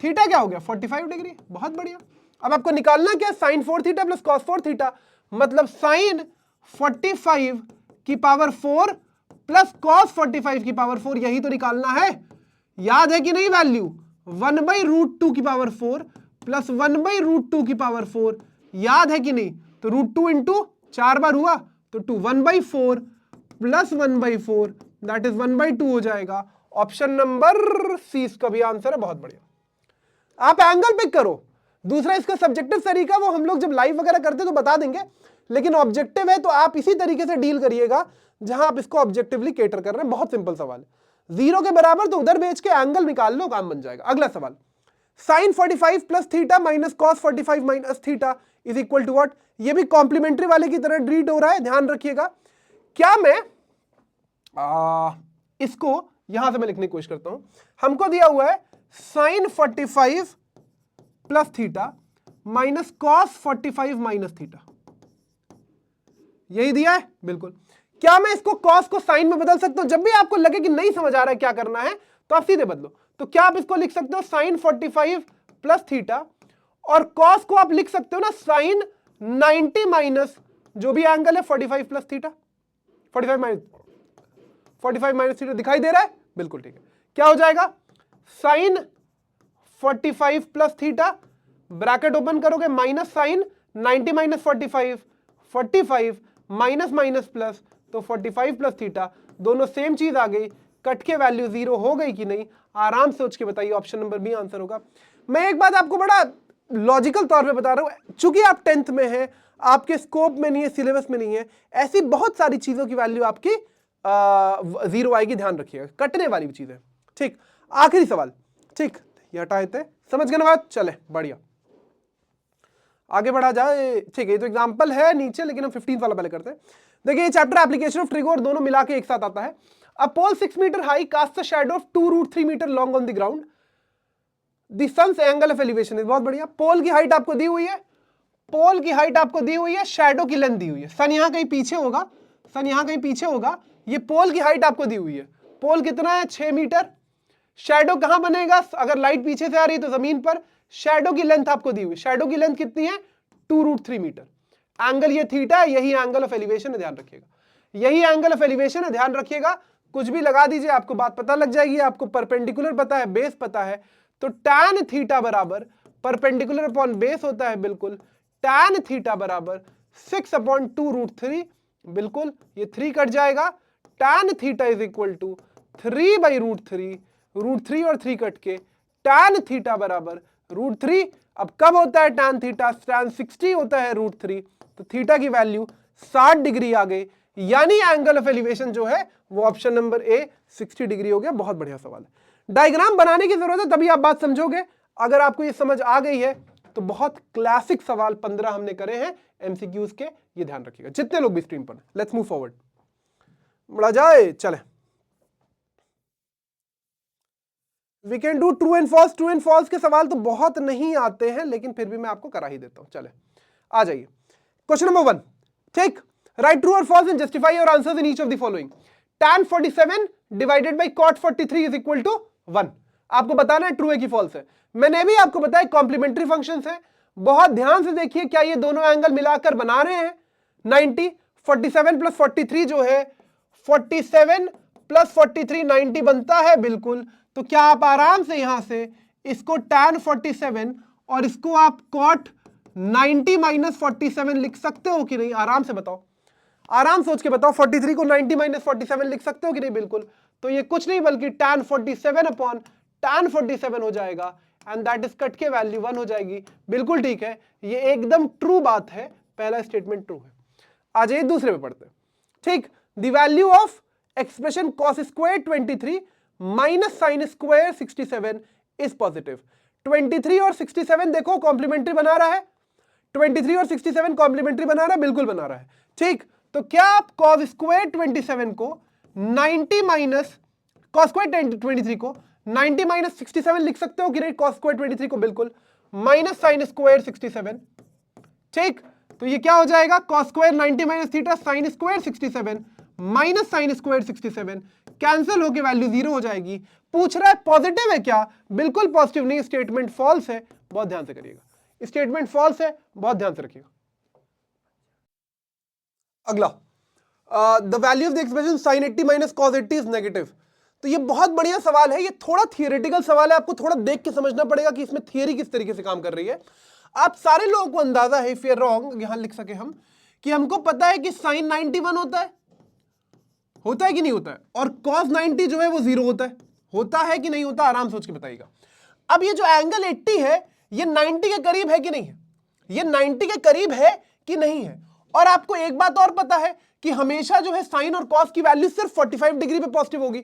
थीटा क्या हो गया 45 डिग्री, बहुत बढ़िया। अब आपको निकालना क्या, sine 4 theta plus cos 4 theta, मतलब साइन 45 की पावर 4 प्लस कॉस 45 की पावर 4, यही तो निकालना है। याद है कि नहीं वैल्यू, 1/√2 की पावर 4 प्लस 1/√2 की पावर 4, याद है कि नहीं। तो √2 इंटू 4 बार हुआ तो 2, 1/4 प्लस 1/4 दैट इज 1/2 हो जाएगा। ऑप्शन नंबर सी इसका भी आंसर है, बहुत बढ़िया। आप एंगल पिक करो। दूसरा इसका सब्जेक्टिव तरीका वो हम लोग जब लाइव वगैरह करते तो बता देंगे, लेकिन ऑब्जेक्टिव है तो आप इसी तरीके से डील करिएगा जहां आप इसको ऑब्जेक्टिवली केटर कर रहे हैं। बहुत सिंपल सवाल है, 0 के बराबर तो उधर बेच के एंगल निकाल लो, काम बन जाएगा। अगला सवाल, sine 45 plus theta minus cos 45 minus theta is equal to what. ये भी कॉम्प्लीमेंट्री वाले की तरह रीड हो रहा है, ध्यान रखिएगा। क्या मैं इसको यहां से मैं लिखने की कोशिश करता हूं। हमको दिया हुआ है sine 45 plus theta minus cos 45 minus theta, यही दिया है, बिल्कुल। क्या मैं इसको कॉस को साइन में बदल सकता हूं। जब भी आपको लगे कि नहीं समझ आ रहा है क्या करना है तो आप सीधे बदलो। तो क्या आप इसको लिख सकते हो साइन 45 प्लस थीटा, और कॉस को आप लिख सकते हो ना साइन 90 माइनस जो भी एंगल है 45 प्लस थीटा, 45 माइनस थीटा दिखाई दे रहा है, बिल्कुल ठीक है। क्या हो जाएगा, sine 45 plus theta, bracket open करोगे, minus sine 90 minus 45, 45 minus minus plus, तो 45 प्लस थीटा, दोनों सेम चीज आ गई। कट के वैल्यू 0 हो गई कि नहीं, आराम से सोच के बताइए, ऑप्शन नंबर बी आंसर होगा। मैं एक बात आपको बड़ा लॉजिकल तौर पे बता रहा हूं, चूंकि आप 10th में हैं, आपके स्कोप में नहीं है, सिलेबस में नहीं है, ऐसी बहुत सारी चीजों की वैल्यू आपकी 0 आएगी, ध्यान रखिएगा, कटने वाली चीज है। ठीक, आखिरी सवाल, ठीक, ये हटाए थे, समझ गए ना बात, चले बढ़िया, आगे बढ़ा जाए। ठीक है, ये तो एग्जांपल है नीचे, लेकिन हम 15 वाला पहले करते हैं। देखिए ये चैप्टर एप्लीकेशन ऑफ ट्रिगो और दोनों मिला के एक साथ आता है। A pole 6 metre high cast a shadow of 2√3 metre long on the ground, the sun's angle of elevation is, बहुत बढ़िया। पोल की हाइट आपको दी हुई है, पोल की हाइट आपको दी हुई है, शैडो की लेंथ दी हुई है। सन यहां कहीं पीछे होगा, सन यहां कहीं पीछे होगा, ये पोल की हाइट आपको दी हुई है। पोल कितना है, 6 मीटर। शैडो कहां बनेगा, अगर लाइट पीछे से आ रही है तो जमीन पर। शैडो की लेंथ आपको दी हुई, शैडो की लेंथ कितनी है, 2√3 मीटर। एंगल ये थीटा है, यही एंगल ऑफ एलिवेशन है, ध्यान रखिएगा, यही एंगल ऑफ एलिवेशन है, ध्यान रखिएगा। कुछ भी लगा दीजिए, आपको बात पता लग जाएगी। आपको परपेंडिकुलर पता है, बेस पता है, तो tan थीटा बराबर परपेंडिकुलर अपॉन बेस होता है, बिल्कुल। tan थीटा बराबर 6/2√3, बिल्कुल, ये 3 कट जाएगा। tan theta is equal to 3/√3, √3 और 3 कट के tan थीटा बराबर √3। अब कब होता है tan थीटा, tan 60 होता है √3, तो थीटा की वैल्यू 60 डिग्री आ गई, यानी एंगल ऑफ एलिवेशन जो है वो ऑप्शन नंबर ए 60 डिग्री हो गया। बहुत बढ़िया सवाल है, डायग्राम बनाने की जरूरत है तभी आप बात समझोगे। अगर आपको ये समझ आ गई है तो बहुत क्लासिक सवाल 15 हमने करे हैं एमसीक्यूज के, ये ध्यान रखिएगा जितने लोग भी स्ट्रीम पर। लेट्स मूव फॉरवर्ड, बढ़ा जाए, चले। We can do true and false. True and false के सवाल तो बहुत नहीं आते हैं, लेकिन फिर भी मैं आपको करा ही देता हूं। चले आ जाइए, क्वेश्चन नंबर 1, ठीक, राइट ट्रू और false and justify your answers in each of the following. tan 47 divided by cot 43 is equal to 1। आपको बताना है ट्रू है कि फॉल्स है। मैंने भी आपको बताया कॉम्प्लीमेंट्री फंक्शंस है, बहुत ध्यान से देखिए, क्या ये दोनों एंगल मिलाकर बना रहे हैं 90। 47 प्लस 43 जो है, 47 प्लस 43 90 बनता है, बिल्कुल। तो क्या आप आराम से यहां से इसको tan 47 और इसको आप cot 90 माइनस 47 लिख सकते हो कि नहीं, आराम से बताओ। आराम सोच के बताओ 43 को 90 माइनस 47 लिख सकते हो कि नहीं? बिल्कुल। तो ये कुछ नहीं बल्कि tan 47 अपॉन tan 47 हो जाएगा एंड दैट इज कट के वैल्यू 1 हो जाएगी। बिल्कुल ठीक है, ये एकदम ट्रू बात है, पहला स्टेटमेंट ट्रू है। आ जाइए दूसरे पे पढ़ते हैं। ठीक, the value of expression cos square 23 minus sine square 67 is positive. 23 और 67 देखो कॉम्प्लीमेंट्री बना रहा है, 23 और 67 कॉम्प्लीमेंट्री बना रहा है, बिल्कुल बना रहा है। ठीक, तो क्या आप cos स्क्वायर 27 को 90 माइनस cos स्क्वायर 23 को 90 माइनस 67 लिख सकते हो कि नहीं? cos स्क्वायर 23 को बिल्कुल, माइनस साइन स्क्वायर 67। ठीक, तो ये क्या हो जाएगा? cos square 90 minus theta sine square 67 minus sine square 67 cancel होकर वैल्यू 0 हो जाएगी। पूछ रहा है पॉजिटिव है क्या? बिल्कुल पॉजिटिव नहीं, स्टेटमेंट फॉल्स है, बहुत ध्यान से करिएगा। स्टेटमेंट फॉल्स है, बहुत ध्यान से रखिएगा। अगला, the value of the expression sin 80 minus cos 80 is negative. तो ये बहुत बढ़िया सवाल है, ये थोड़ा थियोरेटिकल सवाल है, आपको थोड़ा देख के समझना पड़ेगा कि इसमें थियरी किस तरीके से काम कर रही है। आप सारे लोगों को अंदाजा है, इफ यू आर रॉन्ग यहां लिख सके हम, कि हमको पता है कि sin 91 होता है कि नहीं होता है, और cos 90 जो है वो 0 होता है कि नहीं होता? आराम सोच के बताइएगा। अब ये जो एंगल 80 है ये 90 के करीब है कि नहीं है? ये 90 के करीब है कि नहीं है? और आपको एक बात और पता है कि हमेशा जो है साइन और कॉस की वैल्यू सिर्फ 45 डिग्री पे पॉजिटिव होगी।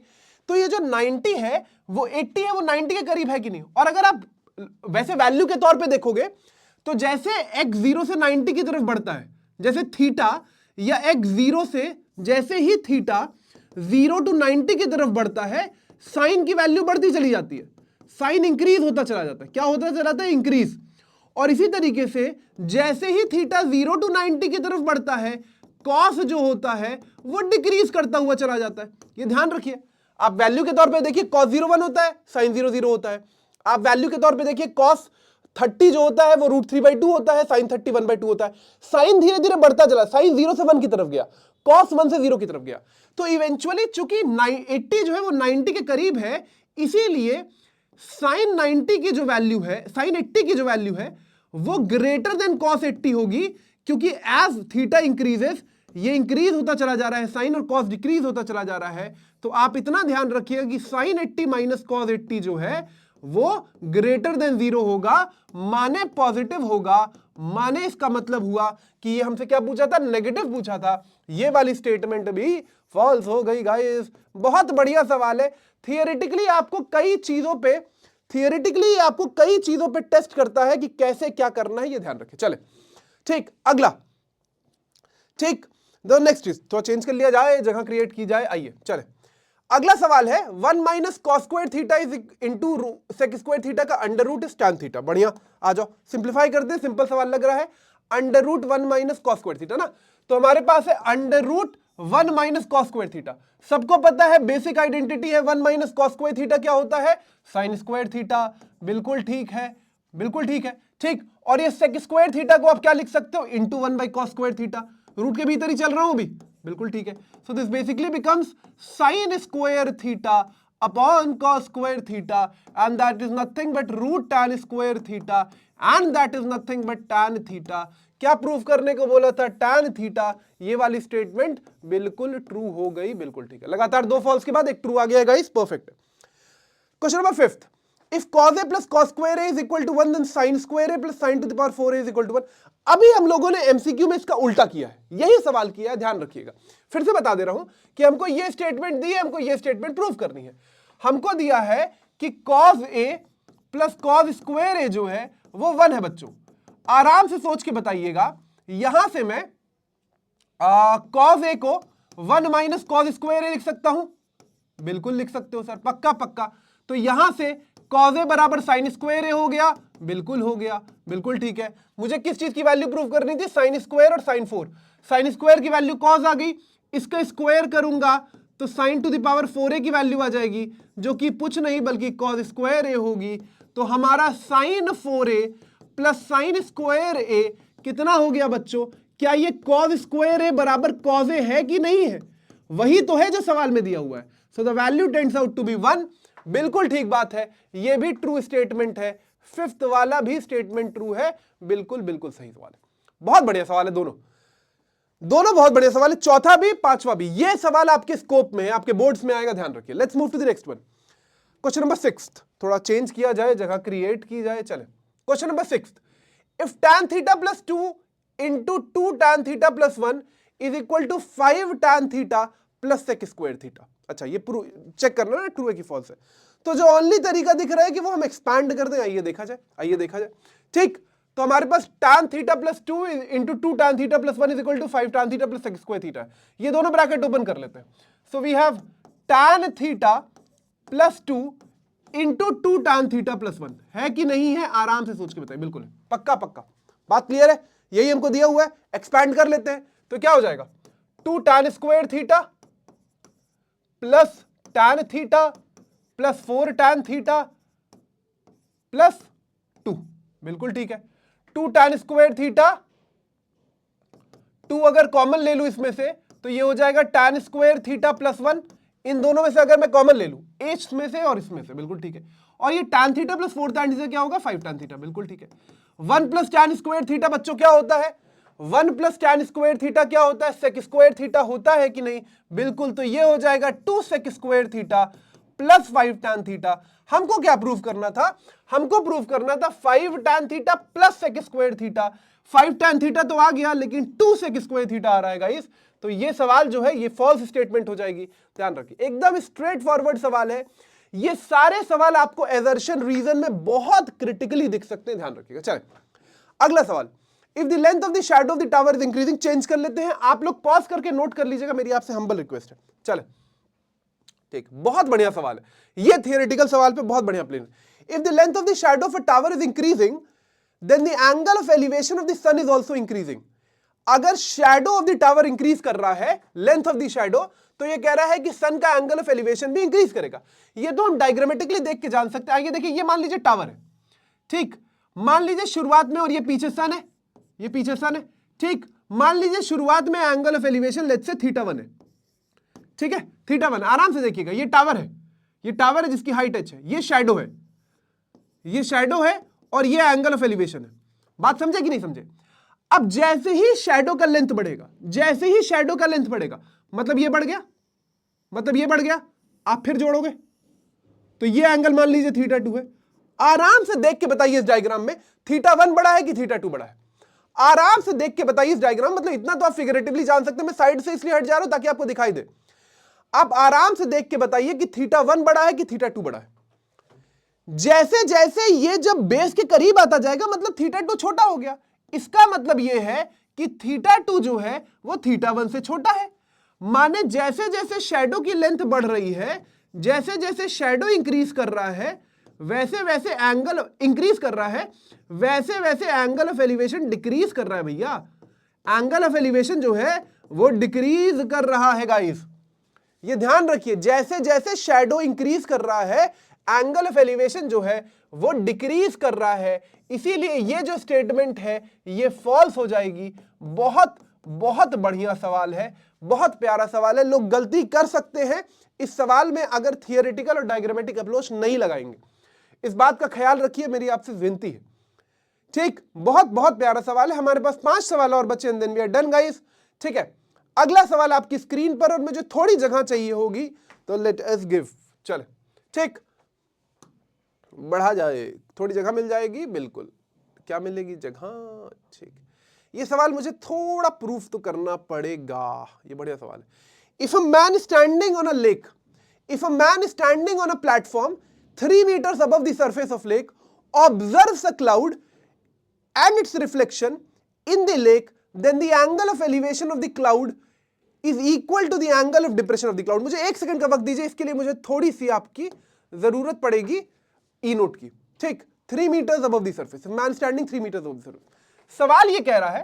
तो ये जो 90 है वो 80 है, वो 90 के करीब है कि नहीं? और अगर आप वैसे वैल्यू के तौर पे देखोगे तो जैसे x 0 से 90 की तरफ बढ़ता है, जैसे थीटा या x 0 से जैसे ही थीटा 0 टू 90 की तरफ बढ़ता है, साइन की वैल्यू बढ़ती चली जाती है, साइन इंक्रीज होता चला जाता है। क्या होता चला जाता है? इंक्रीज। और इसी तरीके से जैसे ही थीटा 0 टू 90 की तरफ बढ़ता है, कॉस जो होता है वो डिक्रीज करता हुआ चला जाता है। ये ध्यान रखिए। आप वैल्यू के तौर पे देखिए cos 0 1 होता है, sin 0 0 होता है। आप वैल्यू के तौर पे देखिए cos 30 जो होता है वो √3/2 होता है, sin 30 1/2 होता है। साइन धीरे धीरे बढ़ता चला, साइन 0 से 1 की तरफ गया, cos 1 से 0 की तरफ गया। तो इवेंचुअली चूंकि 80 जो है वो 90 के करीब है, इसीलिए साइन 90 की जो वैल्यू है, साइन 80 की जो वैल्यू है वो ग्रेटर देन cos 80 होगी, क्योंकि एज थीटा इंक्रीजेस ये इंक्रीज होता चला जा रहा है साइन, और cos डिक्रीज होता चला जा रहा है। तो आप इतना ध्यान रखिएगा कि साइन 80 माइनस cos 80 जो है वो ग्रेटर देन 0 होगा, माने पॉजिटिव होगा, माने इसका मतलब हुआ कि ये हमसे क्या पूछा था? नेगेटिव पूछा था। ये वाली स्टेटमेंट भी फॉल्स हो गई गाइस। बहुत बढ़िया सवाल है। थियोरेटिकली आपको कई चीजों पे टेस्ट करता है कि कैसे क्या करना है, ये ध्यान रखें। चले ठीक, अगला। ठीक, द नेक्स्ट इज तो चेंज कर लिया जाए, जगह क्रिएट की जाए। आइए चले, अगला सवाल है 1 minus cos square theta is into sec square theta का under root is tan theta. बढ़िया, आ जाओ सिंप्लीफाई करते हैं। सिंपल सवाल लग रहा है, under root 1 minus cos square theta ना, तो हमारे पास है under root 1 minus cos square theta. सबको पता है, बेसिक आइडेंटिटी है, 1 माइनस कॉस स्क्वायर थीटा क्या होता है? Sine square theta. बिल्कुल ठीक है, बिल्कुल ठीक है। ठीक, और ये सेक स्क्वायर थीटा को आप क्या लिख सकते हो? Into 1 by cos square theta. Root के भीतर ही चल रहा हूं अभी, बिल्कुल ठीक है। So this basically becomes sine square theta upon cos square theta, and that is nothing but root tan square theta, and that is nothing but tan theta. क्या प्रूव करने को बोला था? Tan theta. ये वाली स्टेटमेंट बिल्कुल ट्रू हो गई, बिल्कुल ठीक है। लगातार 2 फॉल्स के बाद एक ट्रू आ गया guys, perfect. Question number 5, if cos a plus cos square a is equal to 1 then sin square a plus sin to the power 4a is equal to 1। अभी हम लोगों ने एमसीक्यू में इसका उल्टा किया है, यही सवाल किया है, ध्यान रखिएगा। फिर से बता दे रहा हूं कि हमको ये स्टेटमेंट दी है, हमको ये स्टेटमेंट प्रूव करनी है। हमको दिया है कि cos a plus cos square a जो है वो 1 है बच्चों। आराम से सोच के बताइएगा, यहां से मैं cos a को 1 माइनस cos स्क्वायर a लिख सकता हूं, बिल्कुल लिख सकते हो सर, पक्का पक्का। तो यहां से cos a बराबर साइन स्क्वायर a हो गया, बिल्कुल हो गया, बिल्कुल ठीक है। मुझे किस चीज की वैल्यू प्रूव करनी थी? साइन स्क्वायर और साइन 4। साइन स्क्वायर की वैल्यू cos आ गई, इसका स्क्वायर करूंगा तो sign to the power 4a की वैल्यू आ जाएगी, जो कि कुछ नहीं बल्कि cos स्क्वायर a होगी। तो हमारा sine 4a plus sine square a कितना हो गया बच्चों? क्या ये cos स्क्वायर a बराबर cos a है कि नहीं है? वही तो है जो सवाल में दिया हुआ है। So the value tends out to be 1। बिल्कुल ठीक बात है, ये भी ट्रू स्टेटमेंट है। 5th वाला भी स्टेटमेंट ट्रू है, बिल्कुल बिल्कुल सही सवाल है। बहुत बढ़िया सवाल है दोनों। दोनों बहुत बढ़िया सवाल है, चौथा भी पांचवा भी। ये सवाल आपके स्कोप में है, आपके बोर्ड्स में आएगा, ध्यान रखिए। Let's move to the next one. Question number 6, थोड़ा चेंज किया जाए, जगह क्रिएट की जाए। चले question number 6, if tan theta plus 2 into 2 tan theta plus 1 is equal to 5 tan theta plus sec square theta. अच्छा, ये चेक करना ना ट्रू है कि फॉल्स है। तो जो ओनली तरीका दिख रहा है कि वो हम एक्सपैंड कर दें, आइए देखा जाए, आइए देखा जाए। ठीक, तो हमारे पास tan theta plus 2 into 2 tan theta plus 1 is equal to 5 tan theta plus sec square theta. ये दोनों ब्रैकेट ओपन कर लेते हैं। So we have tan theta plus 2 into 2 tan theta plus 1। है कि नहीं है? आराम से सोच के बताइए। बिल्कुल है, पक्का पक्का, बात क्लियर है? यही हमको दिया हुआ है, एक्सपैंड कर लेते हैं। तो क्या हो जाएगा? 2 tan square theta plus tan theta plus 4 tan theta plus 2। बिल्कुल ठीक है। 2 tan स्क्वायर थीटा, 2 अगर कॉमन ले लूं इसमें से तो ये हो जाएगा tan स्क्वायर थीटा प्लस 1। इन दोनों में से अगर मैं कॉमन ले लूं, इसमें से और इसमें से, बिल्कुल ठीक है। और ये tan theta plus 4 tan theta क्या होगा? 5 tan थीटा। बिल्कुल ठीक है। 1 प्लस tan स्क्वायर थीटा बच्चों क्या होता है? 1 प्लस tan स्क्वायर थीटा क्या होता है? सेक स्क्वायर थीटा होता है कि नहीं? बिल्कुल। तो ये हो जाएगा 2 sec square theta plus 5 tan theta. हमको क्या प्रूव करना था? हमको प्रूव करना था 5 tan theta plus sec square theta. 5 tan theta तो आ गया, लेकिन 2 सेक स्क्वायर थीटा आ रहा है गाइस। तो ये सवाल जो है ये फॉल्स स्टेटमेंट हो जाएगी। ध्यान रखिए, एकदम स्ट्रेट फॉरवर्ड सवाल है। ये सारे सवाल आपको एजर्शन रीजन में बहुत क्रिटिकली दिख सकते हैं, ध्यान रखिएगा। चलिए अगला सवाल, if the length of the shadow of the tower is increasing. Change कर लेते हैं, आप लोग पॉज करके नोट कर लीजिएगा, मेरी आपसे हम्बल रिक्वेस्ट है। चले ठीक, बहुत बढ़िया सवाल है ये, थियोरेटिकल सवाल पे बहुत बढ़िया plain. If the length of the shadow of a tower is increasing then the angle of elevation of the sun is also increasing. अगर shadow of the tower increase कर रहा है, लेंथ ऑफ द शैडो, तो ये कह रहा है कि सन का एंगल ऑफ एलिवेशन भी इंक्रीज करेगा। ये तो हम डायग्रामेटिकली देख के जान सकते हैं। आइए देखिए, ये मान लीजिए टावर है, ठीक, मान लीजिए शुरुआत में, और ये पीछे सन है, ये पीछे सन है, ठीक। मान लीजिए शुरुआत में angle of elevation let's say θ1 है, ठीक है, θ1। आराम से देखिएगा, ये टावर है, ये टावर है जिसकी हाइट h है, ये शैडो है, ये शैडो है, और ये एंगल ऑफ एलिवेशन है। बात समझे कि नहीं समझे? अब जैसे ही शैडो का लेंथ बढ़ेगा, जैसे ही शैडो का लेंथ बढ़ेगा, मतलब ये बढ़ गया, मतलब ये बढ़ गया, आप फिर जोड़ोगे तो ये एंगल मान लीजिए θ2 है। आराम से देख के बताइए इस डायग्राम में θ1 बड़ा है कि θ2 बड़ा है। आराम से देख के बताइए इस डायग्राम, मतलब इतना तो आप फिगरेटिवली जान सकते हैं। मैं साइड से इसलिए हट जा रहा हूं ताकि आपको दिखाई दे। आप आराम से देख के बताइए कि θ1 बड़ा है कि θ2 बड़ा है। जैसे जैसे ये जब बेस के करीब आता जाएगा, मतलब θ2 छोटा हो गया। इसका मतलब ये है कि θ2 जो है वो θ1 से छोटा है। माने जैसे जैसे शैडो की लेंथ बढ़ रही है, जैसे जैसे शैडो इंक्रीज कर रहा है, वैसे वैसे एंगल इंक्रीज कर रहा है, वैसे वैसे एंगल ऑफ एलिवेशन डिक्रीज कर रहा है भैया। एंगल ऑफ एलिवेशन जो है वो डिक्रीज कर रहा है गाइस, ये ध्यान रखिए। जैसे जैसे शैडो इंक्रीज कर रहा है, एंगल ऑफ एलिवेशन जो है वो डिक्रीज कर रहा है। इसीलिए ये जो स्टेटमेंट है ये फॉल्स हो जाएगी। बहुत बहुत बढ़िया सवाल है, बहुत प्यारा सवाल है। लोग गलती कर सकते हैं इस सवाल में अगर थियोरेटिकल और डायग्रामेटिक अप्रोच नहीं लगाएंगे। इस बात का ख्याल रखिए, मेरी आपसे विनती है, ठीक। बहुत बहुत प्यारा सवाल है। हमारे पास 5 सवाल और बचे, and then we are done guys, ठीक है। अगला सवाल आपकी स्क्रीन पर, और मुझे थोड़ी जगह चाहिए होगी तो लेट अस गिव, चले ठीक, बढ़ा जाए, थोड़ी जगह मिल जाएगी, बिल्कुल। क्या मिलेगी? जगह, ठीक। ये सवाल मुझे थोड़ा प्रूफ तो करना पड़ेगा, ये बढ़िया सवाल है। If a man standing on a lake, if a man standing on a platform 3 meters above the surface of lake observes a cloud and its reflection in the lake, then the angle of elevation of the cloud is equal to the angle of depression of the cloud। मुझे 1 सेकंड का वक्त दीजिए, इसके लिए मुझे थोड़ी सी आपकी जरूरत पड़ेगी ई नोट की, ठीक। 3 meters above the surface, man standing 3 meters above the surface। सवाल ये कह रहा है,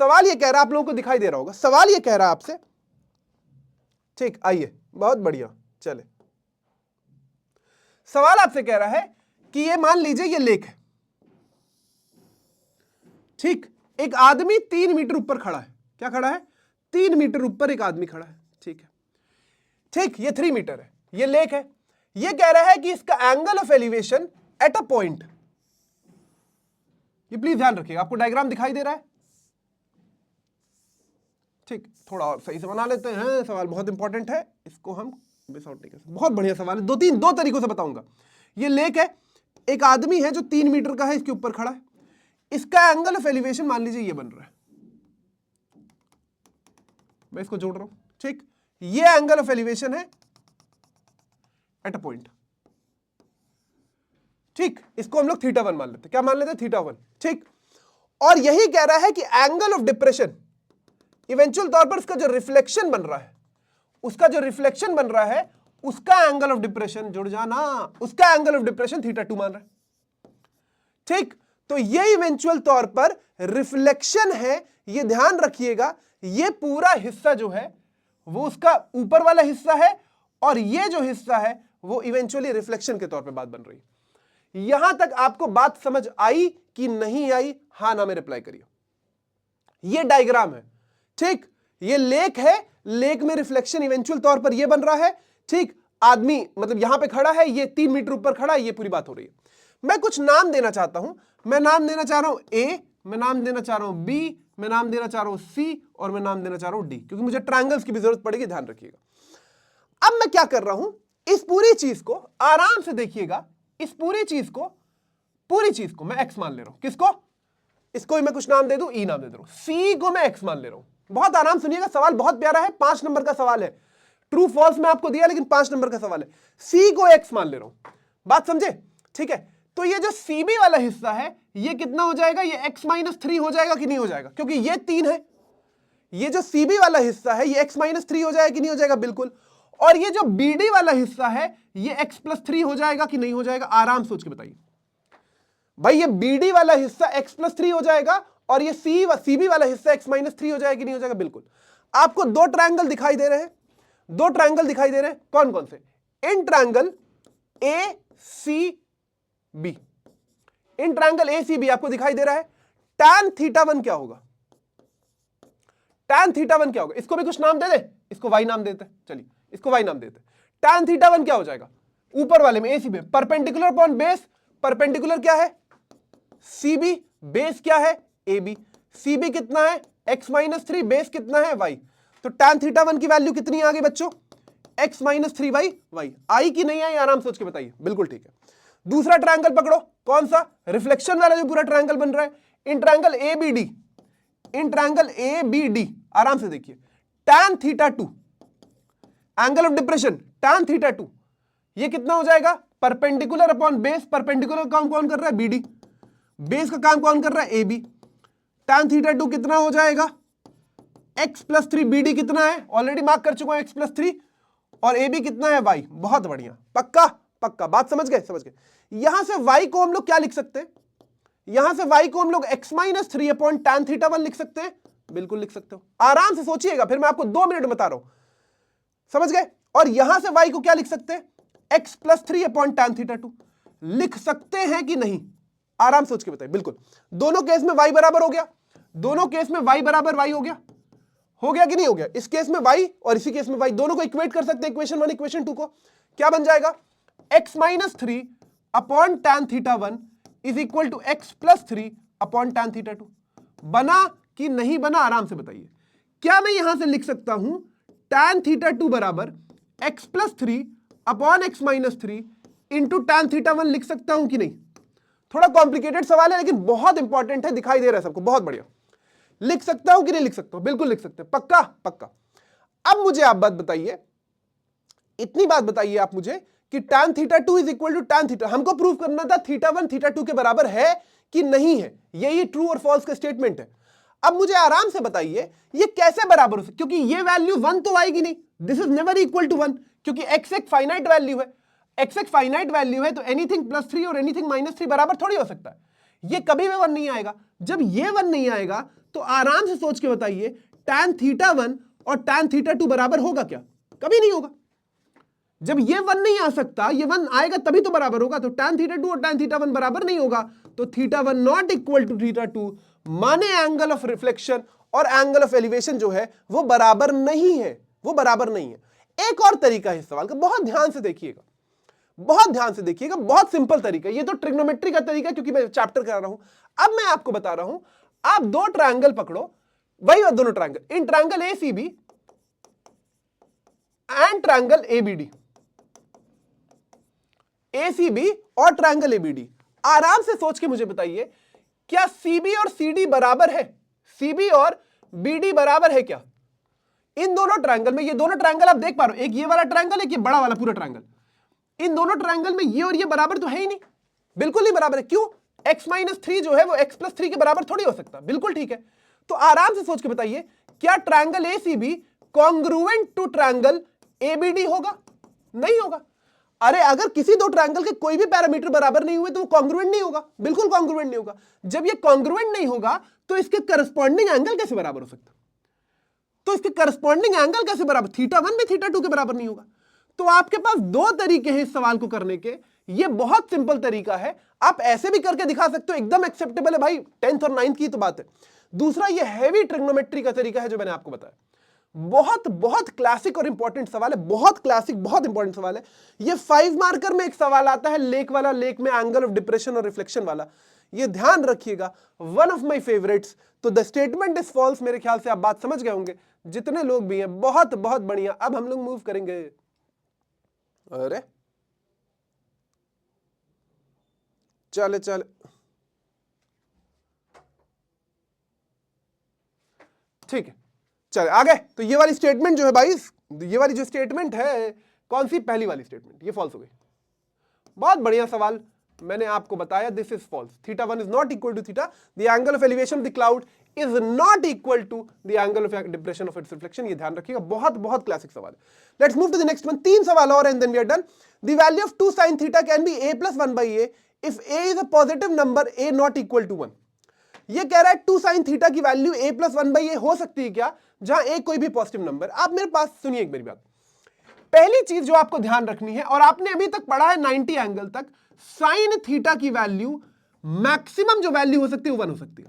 सवाल ये कह रहा है, आप लोगों को दिखाई दे रहा होगा, सवाल ये कह रहा है आपसे, ठीक। आइए, बहुत बढ़िया, चले। सवाल आपसे कह रहा है कि ये मान लीजिए ये लेक है, ठीक। एक आदमी 3 मीटर ऊपर खड़ा है। क्या खड़ा है? 3 मीटर ऊपर एक आदमी खड़ा है, ठीक है, ठीक। ये 3 मीटर है, ये लेक है। ये कह रहा है कि इसका angle of elevation at a point, ये प्लीज ध्यान रखिएगा, आपको डायग्राम दिखाई दे रहा है, ठीक, थोड़ा और सही से बना लेते हैं, सवाल बहुत इंपॉर्टेंट है, इसको हम मिस आउट नहीं कर सकते। बहुत बढ़िया सवाल है, दो तरीकों से बताऊंगा। ये लेक है, एक आदमी है जो 3 मीटर का है, इसके ऊपर खड़ा है, इसका एंगल ऑफ एलिवेशन मान लीजिए ये बन रहा है, मैं इसको जोड़ रहा हूं, ठीक, ये एंगल ऑफ एलिवेशन है एट अ पॉइंट, ठीक, इसको हम लोग θ1 मान लेते हैं, क्या मान लेते हैं, θ1, ठीक। और यही कह रहा है कि एंगल ऑफ डिप्रेशन, इवेंचुअल तौर पर उसका जो रिफ्लेक्शन बन रहा है, उसका जो रिफ्लेक्शन बन रहा है, उसका एंगल ऑफ डिप्रेशन, जुड़ जाना, उसका एंगल ऑफ डिप्रेशन θ2 मान रहा है, ठीक। तो ये इवेंचुअल तौर पर रिफ्लेक्शन है, ये ध्यान रखिएगा, ये पूरा हिस्सा जो है वो उसका ऊपर वाला हिस्सा है, और ये जो हिस्सा है वो इवेंचुअली रिफ्लेक्शन के तौर पे बात बन रही है। यहां तक आपको बात समझ आई कि नहीं आई, हां ना में रिप्लाई करिए। ये डायग्राम है, ठीक, ये लेक है, लेक में रिफ्लेक्शन इवेंचुअल तौर पर ये बन रहा है, ठीक, आदमी मतलब यहां पे खड़ा है, ये 3 मीटर ऊपर खड़ा है, ये पूरी बात हो रही है। मैं कुछ नाम देना चाहता हूं, मैं नाम देना चाह रहा हूं ए, मैं नाम देना चाह रहा हूं बी, मैं नाम देना चाह रहा हूं सी, और मैं नाम देना चाह रहा हूं डी, क्योंकि मुझे ट्रायंगल्स की भी जरूरत पड़ेगी, ध्यान रखिएगा। अब मैं क्या कर रहा हूं, इस पूरी चीज को आराम से देखिएगा, इस पूरी चीज को मैं एक्स मान ले रहा हूं, किसको, इसको ही मैं कुछ नाम दे दूं, ई नाम दे दूं, सी को मैं एक्स मान ले रहा हूं। बहुत आराम सुनिएगा, सवाल बहुत प्यारा है, 5 नंबर का सवाल है, ट्रू फॉल्स में आपको दिया, लेकिन 5 नंबर का सवाल है। सी को एक्स मान ले रहा हूं, बात समझे, ठीक है। तो ये जो सीबी वाला हिस्सा है, ये कितना हो जाएगा, ये x-3 हो जाएगा कि नहीं हो जाएगा, क्योंकि ये 3 है। ये जो सीबी वाला हिस्सा है, ये x-3 हो जाएगा कि नहीं हो जाएगा, बिल्कुल। और ये जो बीडी वाला हिस्सा है, ये x+3 हो जाएगा कि नहीं हो जाएगा, आराम सोच के बताइए भाई। ये बीडी वाला हिस्सा x+3 हो जाएगा, और ये सीबी वाला हिस्सा x-3 हो जाएगा कि नहीं हो जाएगा, बिल्कुल। आपको 2 ट्रायंगल दिखाई दे रहे हैं, 2 ट्रायंगल दिखाई दे रहे हैं, कौन कौन से, in triangle ACB, in triangle ACB आपको दिखाई दे रहा है। tan θ1 क्या होगा, tan θ1 क्या होगा, इसको भी कुछ नाम दे दे, इसको y नाम देते हैं, चलिए इसको y नाम देते हैं। tan θ1 क्या हो जाएगा, ऊपर वाले में ACB, perpendicular upon base, perpendicular क्या है CB, बेस क्या है AB, CB कितना है x-3, बेस कितना है y, तो tan θ1 की वैल्यू कितनी आ गई बच्चों, x-3/y, आई कि नहीं आई, आराम सोच के बताइए, बिल्कुल ठीक है। दूसरा ट्रायंगल पकड़ो, कौन सा, रिफ्लेक्शन वाला जो पूरा ट्रायंगल बन रहा है, in triangle ABD, in triangle ABD, आराम से देखिए, tan θ2, angle of depression tan θ2, ये कितना हो जाएगा, परपेंडिकुलर अपॉन बेस, परपेंडिकुलर काम कौन कर रहा है, BD, बेस का काम कौन कर रहा है, AB, tan θ2 कितना हो जाएगा, x+3, BD कितना है, ऑलरेडी मार्क कर चुका हूं x+3, और AB कितना है, y, बहुत बढ़िया, पक्का पक्का, बात समझ गए, समझ गए। यहां से y को हम लोग क्या लिख सकते हैं, यहां से y को हम लोग x-3 अपॉन tan θ1 लिख सकते हैं, बिल्कुल लिख सकते हो, आराम से सोचिएगा, फिर मैं आपको 2 मिनट बता रहा हूं, समझ गए। और यहां से y को क्या लिख सकते हैं, x+3 अपॉन tan θ2 लिख सकते हैं कि नहीं, आराम सोच के बताइए, बिल्कुल। दोनों केस में y बराबर हो गया, दोनों केस में y बराबर y हो गया कि नहीं हो गया, इस केस में y और इसी केस में y, दोनों को इक्वेट कर सकते हैं, इक्वेशन 1 इक्वेशन 2 को, क्या बन जाएगा, x-3 upon tan θ1 is equal to x+3 upon tan θ2, बना कि नहीं बना, आराम से बताइए। क्या मैं यहां से लिख सकता हूं tan θ2 बराबर x+3 upon x-3 into tan θ1 लिख सकता हूं कि नहीं, थोड़ा कॉम्प्लिकेटेड सवाल है लेकिन बहुत इंपॉर्टेंट है, दिखाई दे रहा है सबको, बहुत बढ़िया, लिख सकता हूं कि नहीं लिख सकता हूं, बिल्कुल लिख सकते हैं, पक्का पक्का। अब मुझे आप बात बताइए, इतनी बात बताइए आप मुझे कि tan θ2 is equal to tan θ, हमको प्रूव करना था θ1 θ2 के बराबर है कि नहीं है, यही ट्रू और फॉल्स का स्टेटमेंट है। अब मुझे आराम से बताइए ये कैसे बराबर हो सकता, क्योंकि ये वैल्यू 1 तो आएगी नहीं, this is never equal to 1, क्योंकि x एक फाइनाइट वैल्यू है, x एक फाइनाइट वैल्यू है, तो एनीथिंग +3 और एनीथिंग -3 बराबर थोड़ी हो सकता है, ये कभी भी 1 नहीं आएगा। जब ये 1 नहीं आएगा तो आराम से सोच के बताइए tan θ1 और tan θ2 बराबर होगा क्या, कभी नहीं होगा। जब ये 1 नहीं आ सकता, ये 1 आएगा तभी तो बराबर होगा, तो tan θ2 और tan θ1 बराबर नहीं होगा, तो θ1 नॉट इक्वल टू θ2, माने एंगल ऑफ रिफ्लेक्शन और एंगल ऑफ एलिवेशन जो है वो बराबर नहीं है, वो बराबर नहीं है। एक और तरीका है इस सवाल का, बहुत ध्यान से देखिएगा, बहुत ध्यान से देखिएगा, बहुत सिंपल तरीका, ये तो ट्रिग्नोमेट्री का तरीका है क्योंकि मैं चैप्टर करा रहा हूं। अब मैं आपको बता रहा हूं, आप 2 ट्रायंगल पकड़ो, वही दोनों triangle, in triangle ACB and triangle ABD, ACB और ट्रायंगल ABD, आराम से सोच के मुझे बताइए क्या CB और CD बराबर है? CB और BD बराबर है क्या? इन दोनों ट्रायंगल में, ये दोनों ट्रायंगल आप देख पा रहे हो, एक ये वाला ट्रायंगल, एक ये बड़ा वाला पूरा ट्रायंगल, इन दोनों ट्रायंगल में ये और ये बराबर तो है ही नहीं, बिल्कुल नहीं बराबर है। क्यों? x-3 जो है वो x+3 के बराबर थोड़ी हो सकता, बिल्कुल ठीक है। तो आराम से सोच के बताइए क्या triangle ACB congruent to triangle ABD होगा? नहीं होगा। अरे अगर किसी दो ट्रायंगल के कोई भी पैरामीटर बराबर नहीं हुए तो वो कॉन्ग्रुएंट नहीं होगा, बिल्कुल कॉन्ग्रुएंट नहीं होगा। जब ये कॉन्ग्रुएंट नहीं होगा तो इसके करस्पॉन्डिंग एंगल कैसे बराबर हो सकता? तो इसके करस्पॉन्डिंग एंगल कैसे बराबर? θ1 भी θ2 के बराबर नहीं होगा। तो आपके पास दो तरीके हैं इस सवाल को करने के। ये बहुत सिंपल तरीका है, आप ऐसे भी करके दिखा सकते हो, एकदम एक्सेप्टेबल है भाई, 10th और 9th की तो बात है। दूसरा ये हैवी ट्रिग्नोमेट्री का तरीका है जो मैंने आपको बताया, बहुत बहुत क्लासिक और इंपॉर्टेंट सवाल है, बहुत क्लासिक बहुत इंपॉर्टेंट सवाल है। ये 5 मार्कर में एक सवाल आता है लेक वाला, लेक में एंगल ऑफ डिप्रेशन और रिफ्लेक्शन वाला, ये ध्यान रखिएगा, वन ऑफ माय फेवरेट्स। तो द स्टेटमेंट इज फॉल्स, मेरे ख्याल से आप बात समझ गए होंगे जितने लोग भी हैं। बहुत बहुत बढ़िया। अब हम लोग मूव करेंगे, अरे चले चले, ठीक है चले आगे। तो ये वाली स्टेटमेंट जो है भाई, ये वाली जो स्टेटमेंट है, कौन सी? पहली वाली स्टेटमेंट, ये फॉल्स हो गई। बहुत बढ़िया सवाल, मैंने आपको बताया this is false. θ1 is not equal to theta, the angle of elevation of the cloud is not equal to the angle of depression of its reflection. ये ध्यान रखिएगा, बहुत बहुत क्लासिक सवाल है। Let's move to the next one. 3 सवाल और and then we are done. The value of 2 sin theta can be a+1/a if a is a positive number, a not equal to 1। ये कह रहा है 2 sin थीटा की वैल्यू a+1/a हो सकती है क्या, जहां a कोई भी पॉजिटिव नंबर। आप मेरे पास सुनिए एक मेरी बात, पहली चीज जो आपको ध्यान रखनी है, और आपने अभी तक पढ़ा है 90 एंगल तक, साइन थीटा की वैल्यू मैक्सिमम जो वैल्यू हो सकती है वो 1 हो सकती है।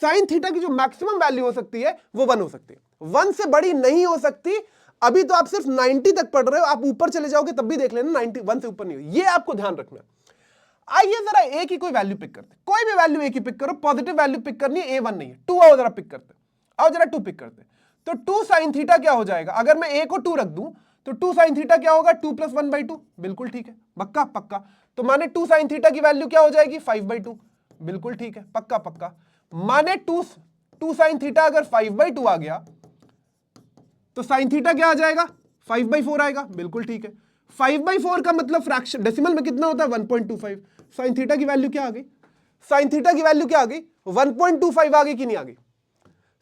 साइन थीटा की जो मैक्सिमम वैल्यू हो सकती है वो 1 हो सकती है, 1 से बड़ी नहीं हो सकती। अभी तो आप सिर्फ 90 तक पढ़ रहे हो, आप ऊपर चले जाओगे तब भी देख लेना 91 से ऊपर नहीं हो, ये आपको ध्यान रखना। आइए जरा ए की कोई वैल्यू पिक करते, कोई भी वैल्यू ए की पिक करो, पॉजिटिव वैल्यू पिक करनी है, A1 नहीं है, 2 आओ जरा पिक करते, आओ जरा 2 पिक करते। तो 2 sin थीटा क्या हो जाएगा, अगर मैं a को 2 रख दूं तो 2 sin थीटा क्या होगा, 2 + 1/2, बिल्कुल ठीक है, पक्का पक्का। तो माने 2 sin थीटा की वैल्यू क्या हो जाएगी, 5/2, बिल्कुल ठीक है, पक्का पक्का। माने 2 sin थीटा अगर 5/2 आ गया तो sin थीटा क्या आ जाएगा, 5/4 आएगा, बिल्कुल ठीक है। 5/4 का मतलब फ्रैक्शन डेसिमल में कितना होता है, 1.25। sin थीटा की वैल्यू क्या आ गई, sin थीटा की वैल्यू क्या आ गई, 1.25 आ गई कि नहीं आ गई?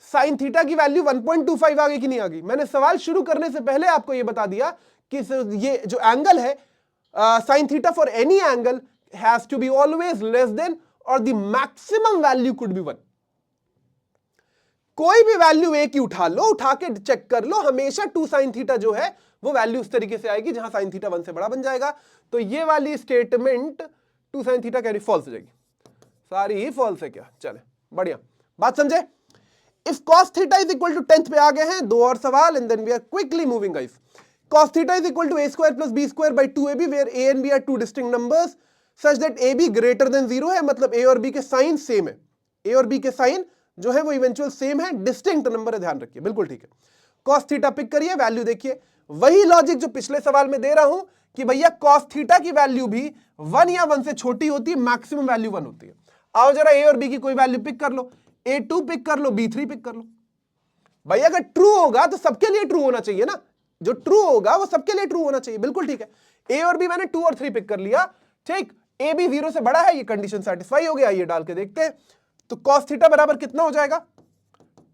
साइन थीटा की वैल्यू 1.25 आ गई कि नहीं आ गई? मैंने सवाल शुरू करने से पहले आपको यह बता दिया कि ये जो एंगल है, sine theta for any angle has to be always less than और the maximum value could be 1। कोई भी वैल्यू ए की उठा लो, उठा के चेक कर लो, हमेशा 2 sin थीटा जो है वो वैल्यू उस तरीके से आएगी जहां साइन थीटा 1 से बड़ा बन जाएगा। तो ये वाली statement 2 sin theta carry false हो जाएगी, सारी ही फॉल्स है क्या? चले बढ़िया, बात समझे। If cos theta is equal to 10th पे आ गए हैं, 2 और सवाल and then we are quickly moving guys. Cos theta is equal to a square plus b square by 2ab where a and b are two distinct numbers such that ab greater than 0 है, मतलब a और b के साइन सेम है, a और b के साइन जो है वो इवेंचुअल सेम है, डिस्टिंक्ट नंबर है, ध्यान रखिए, बिल्कुल ठीक है। cos थीटा पिक करिए, वैल्यू देखिए, वही लॉजिक जो पिछले सवाल में दे रहा हूं कि भैया cos थीटा की वैल्यू भी 1 या 1 से छोटी होती है, मैक्सिमम वैल्यू 1 होती है। आओ जरा a और b की कोई वैल्यू पिक कर लो, a2 पिक कर लो, b3 पिक कर लो। भाई अगर ट्रू होगा तो सबके लिए ट्रू होना चाहिए ना, जो ट्रू होगा वो सबके लिए ट्रू होना चाहिए, बिल्कुल ठीक है। a और b मैंने 2 और 3 पिक कर लिया, ठीक, a b 0 से बड़ा है, ये कंडीशन सेटिस्फाई हो गया। ये डाल के देखते हैं, तो cos थीटा बराबर कितना हो जाएगा,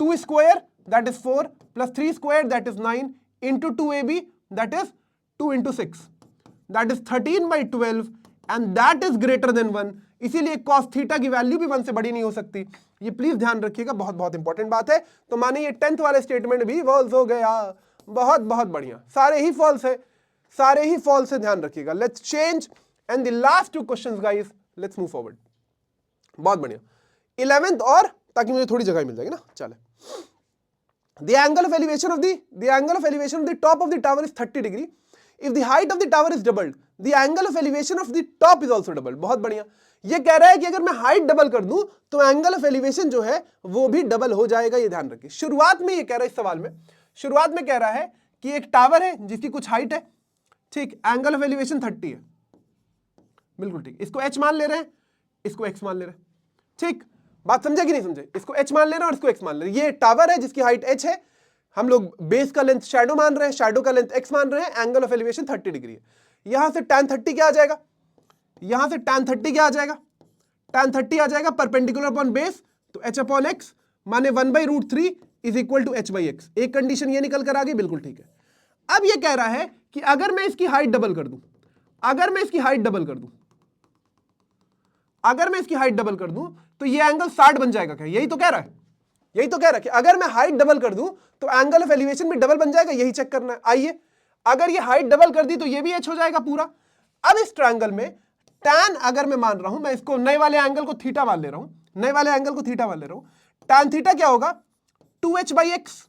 2 square that is 4 plus 3 square that is 9 into 2ab that is 2 into 6 that is 13/12 and that is greater than 1। इसीलिए cos थीटा की वैल्यू भी 1 से बड़ी नहीं हो सकती, ये प्लीज ध्यान रखिएगा, बहुत बहुत इंपॉर्टेंट बात है। तो माने ये 10th वाले स्टेटमेंट भी फॉल्स हो गया, बहुत बहुत बढ़िया, सारे ही फॉल्स है, सारे ही फॉल्स है, ध्यान रखिएगा। Let's change and the last 2 questions guys, let's move forward. बहुत बढ़िया, 11th और, ताकि मुझे थोड़ी जगह मिल जाएगी ना। चले, the angle of elevation of the top of the tower is 30 degree if the height of the tower is doubled, the angle of elevation of the top is also doubled। बहुत बढ़िया, ये कह रहा है कि अगर मैं हाइट डबल कर दूं तो एंगल ऑफ एलिवेशन जो है वो भी डबल हो जाएगा, ये ध्यान रखिए। शुरुआत में ये कह रहा है, इस सवाल में शुरुआत में कह रहा है कि एक टावर है जिसकी कुछ हाइट है, ठीक, एंगल ऑफ एलिवेशन 30 है, बिल्कुल ठीक। इसको h मान ले रहे हैं, इसको x मान ले रहे हैं, ठीक, बात समझे कि नहीं समझे? इसको h मान ले रहे हैं और इसको x मान ले रहे हैं। ये टावर है जिसकी हाइट h है, हम लोग बेस का लेंथ शैडो मान रहे हैं, शैडो का लेंथ x मान रहे हैं, एंगल ऑफ एलिवेशन 30 डिग्री है। यहां से tan 30 क्या आ जाएगा? यहां से tan 30 क्या आ जाएगा? tan 30 आ जाएगा परपेंडिकुलर अपॉन बेस, तो h अपॉन x माने 1/√3 is equal to h by x. एक कंडीशन ये निकल कर आ गई, बिल्कुल ठीक है। अब ये कह रहा है कि अगर मैं इसकी हाइट डबल कर दूं, अगर मैं इसकी हाइट डबल कर दूं, अगर मैं इसकी हाइट डबल कर दूं तो ये एंगल 60 बन जाएगा क्या? यही तो कह रहा है, यही तो कह रहा है कि अगर मैं हाइट डबल कर दूं तो एंगल ऑफ एलिवेशन भी डबल बन जाएगा, यही चेक करना है। आइए, अगर ये हाइट डबल कर दी तो ये भी h हो जाएगा पूरा। अब इस ट्रायंगल में tan अगर मैं मान रहा हूं, मैं इसको नए वाले एंगल को थीटा मान ले रहा हूं, नए वाले एंगल को थीटा मान ले रहा हूं, tan थीटा क्या होगा? 2h by x,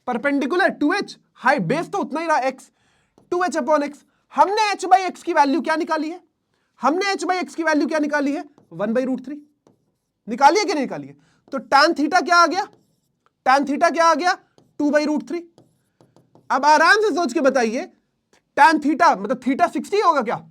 perpendicular 2h, height base तो उतना ही रहा x, 2h अपॉन x। हमने h बाई एक्स की वैल्यू क्या निकाली है? हमने h बाई एक्स की वैल्यू क्या निकाली है? 1/√3 निकाली है कि नहीं निकाली है? तो tan थीटा क्या आ गया? tan थीटा क्या आ गया? 2/√3। अब आराम से सोच के बताइए, tan थीटा मतलब थीटा 60 होगा क्या?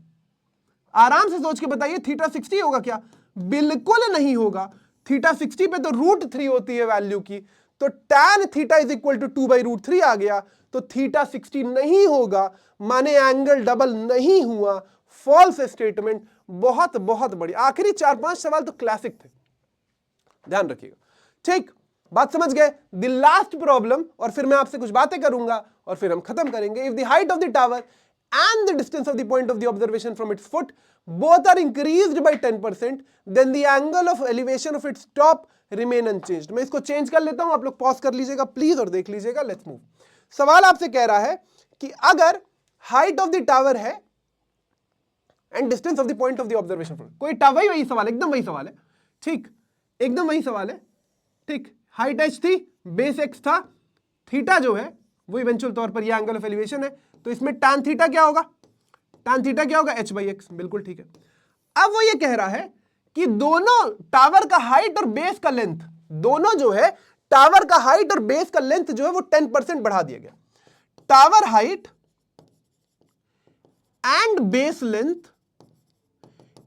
आराम से सोच के बताइए, थीटा 60 होगा क्या? बिल्कुल नहीं होगा। थीटा 60 पे तो √3 होती है वैल्यू की, तो tan theta is equal to 2/√3 आ गया, तो थीटा 60 नहीं होगा, माने एंगल डबल नहीं हुआ। False statement. बहुत बहुत बड़ी। आखिरी 4-5 सवाल तो क्लासिक थे, ध्यान रखिएगा, ठीक, बात समझ गए? द लास्ट प्रॉब्लम, और फिर मैं आपसे कुछ बातें करूंगा और फिर हम खत्म करेंगे। If the height of the tower and the distance of the point of the observation from its foot both are increased by 10%, then the angle of elevation of its top remain unchanged। मैं इसको चेंज कर लेता हूं, आप लोग पॉज कर लीजिएगा प्लीज और देख लीजिएगा। Let's move. सवाल आपसे कह रहा है कि अगर हाइट ऑफ द टावर है and distance of the point of the observation from, कोई टावर, वही सवाल, एकदम वही सवाल है, ठीक, एकदम वही सवाल है, ठीक। हाइट h थी, बेस x था, थीटा जो है वो इवेंचुअल तौर पर ये एंगल ऑफ एलिवेशन है, तो इसमें tan थीटा क्या होगा? tan थीटा क्या होगा? h बाई एक्स, बिल्कुल ठीक है। अब वो ये कह रहा है कि दोनों टावर का हाइट और बेस का लेंथ, दोनों जो है टावर का हाइट और बेस का लेंथ जो है वो 10% बढ़ा दिया गया। Tower height and base length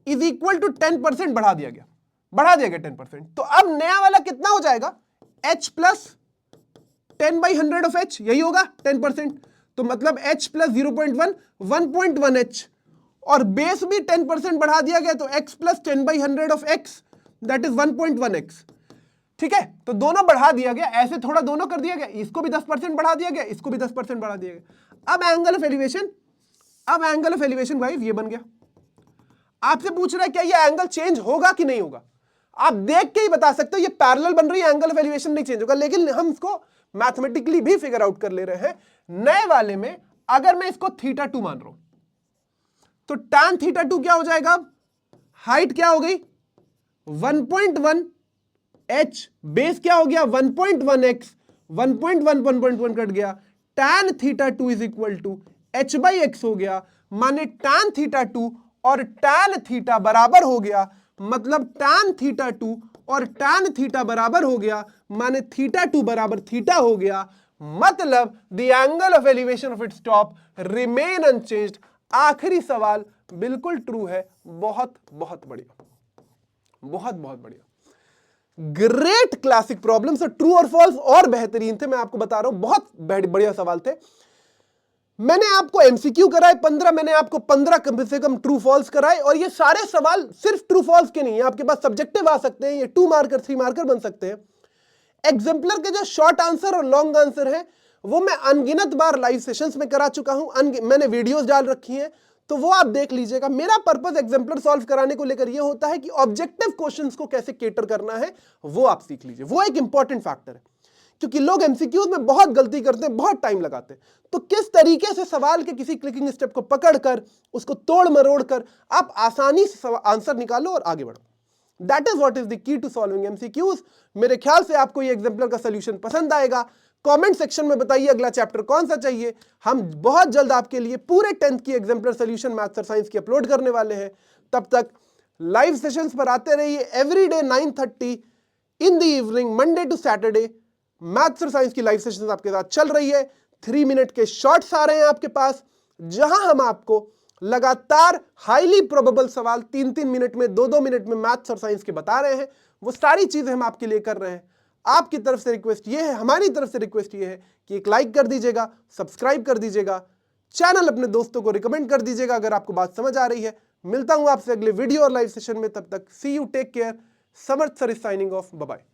is equal to 10% बढ़ा दिया गया, बढ़ा दिया गया 10%। तो अब नया वाला कितना हो जाएगा? h प्लस 10/100 ऑफ h, यही होगा 10%। तो मतलब h प्लस 0.1 1.1h, और बेस भी 10% बढ़ा दिया गया, तो x plus 10/100 of x that is 1.1x, ठीक है। तो दोनों बढ़ा दिया गया, ऐसे थोड़ा दोनों कर दिया गया, इसको भी 10% बढ़ा दिया गया, इसको भी 10% बढ़ा दिया गया। अब एंगल ऑफ एलिवेशन, अब एंगल ऑफ एलिवेशन गाइस ये बन गया। आपसे पूछ रहा है क्या ये एंगल चेंज होगा कि नहीं होगा? आप देख के ही बता सकते हो ये पैरेलल बन रही है, एंगल ऑफ एलिवेशन नहीं चेंज होगा, लेकिन हम इसको मैथमेटिकली भी फिगर आउट कर ले रहे हैं। नए वाले में अगर मैं इसको थीटा 2 मान रहा हूं तो tan थीटा 2 क्या हो जाएगा? हाइट क्या हो गई? 1.1h, बेस क्या हो गया? 1.1x, 1.1 कट गया, tan theta 2 is equal to h by x हो गया, माने tan थीटा 2 और tan थीटा बराबर हो गया, मतलब tan थीटा 2 और tan थीटा बराबर हो गया, माने थीटा 2 बराबर थीटा हो गया, मतलब the angle of elevation of its top remain unchanged. आखिरी सवाल बिल्कुल ट्रू है। बहुत बहुत बढ़िया, बहुत बहुत बढ़िया, ग्रेट क्लासिक प्रॉब्लम्स। ट्रू और फॉल्स और बेहतरीन थे, मैं आपको बता रहा हूं, बहुत बढ़िया सवाल थे। मैंने आपको एमसीक्यू कराए 15, मैंने आपको 15 कम से कम ट्रू फॉल्स कराए, और ये सारे सवाल सिर्फ ट्रू फॉल्स के नहीं है, आपके पास सब्जेक्टिव आ सकते हैं, ये 2 मार्कर 3 मार्कर बन सकते हैं। एग्जाम्पलर के जो शॉर्ट आंसर और लॉन्ग आंसर है वो मैं अनगिनत बार लाइव सेशंस में करा चुका हूं, मैंने वीडियोस डाल रखी हैं, तो वो आप देख लीजिएगा। मेरा पर्पस एग्जाम्पलर सॉल्व कराने को लेकर ये होता है कि ऑब्जेक्टिव क्वेश्चंस को कैसे केटर करना है वो आप सीख लीजिए, वो एक इंपॉर्टेंट फैक्टर है, क्योंकि लोग एमसीक्यूज में बहुत गलती करते हैं, बहुत टाइम लगाते हैं। तो किस तरीके से सवाल के किसी क्लिकिंग स्टेप को पकड़कर उसको तोड़ मरोड़ कर आप आसानी से आंसर निकालो और आगे बढ़ो, that is what is the key to solving MCQs. मेरे ख्याल से आपको ये एग्जाम्पलर का सोल्यूशन पसंद आएगा। कमेंट सेक्शन में बताइए अगला चैप्टर कौन सा चाहिए। हम बहुत जल्द आपके लिए पूरे 10th की एग्जाम्पलर सोल्यूशन मैथ्स और साइंस की अपलोड करने वाले हैं। तब तक लाइव सेशंस पर आते रहिए। Everyday 9:30 in the evening, Monday to Saturday maths और साइंस की लाइव सेशंस आपके साथ चल रही है। 3 मिनट के शॉर्ट्स आ रहे हैं आपके पास, जहां हम आपको लगातार हाईली प्रोबेबल सवाल 3-3 मिनट में, 2-2 मिनट में मैथ्स और साइंस के बता रहे हैं। वो सारी चीजें हम आपके लिए कर रहे हैं। आपकी तरफ से रिक्वेस्ट ये है, हमारी तरफ से रिक्वेस्ट ये है कि एक लाइक कर दीजिएगा, सब्सक्राइब कर दीजिएगा, चैनल अपने दोस्तों को रिकमेंड कर दीजिएगा अगर आपको बात समझ आ रही है। मिलता हूं आपसे अगले वीडियो और लाइव सेशन में, तब तक see you, take care. Samarth sir is signing off, bye bye.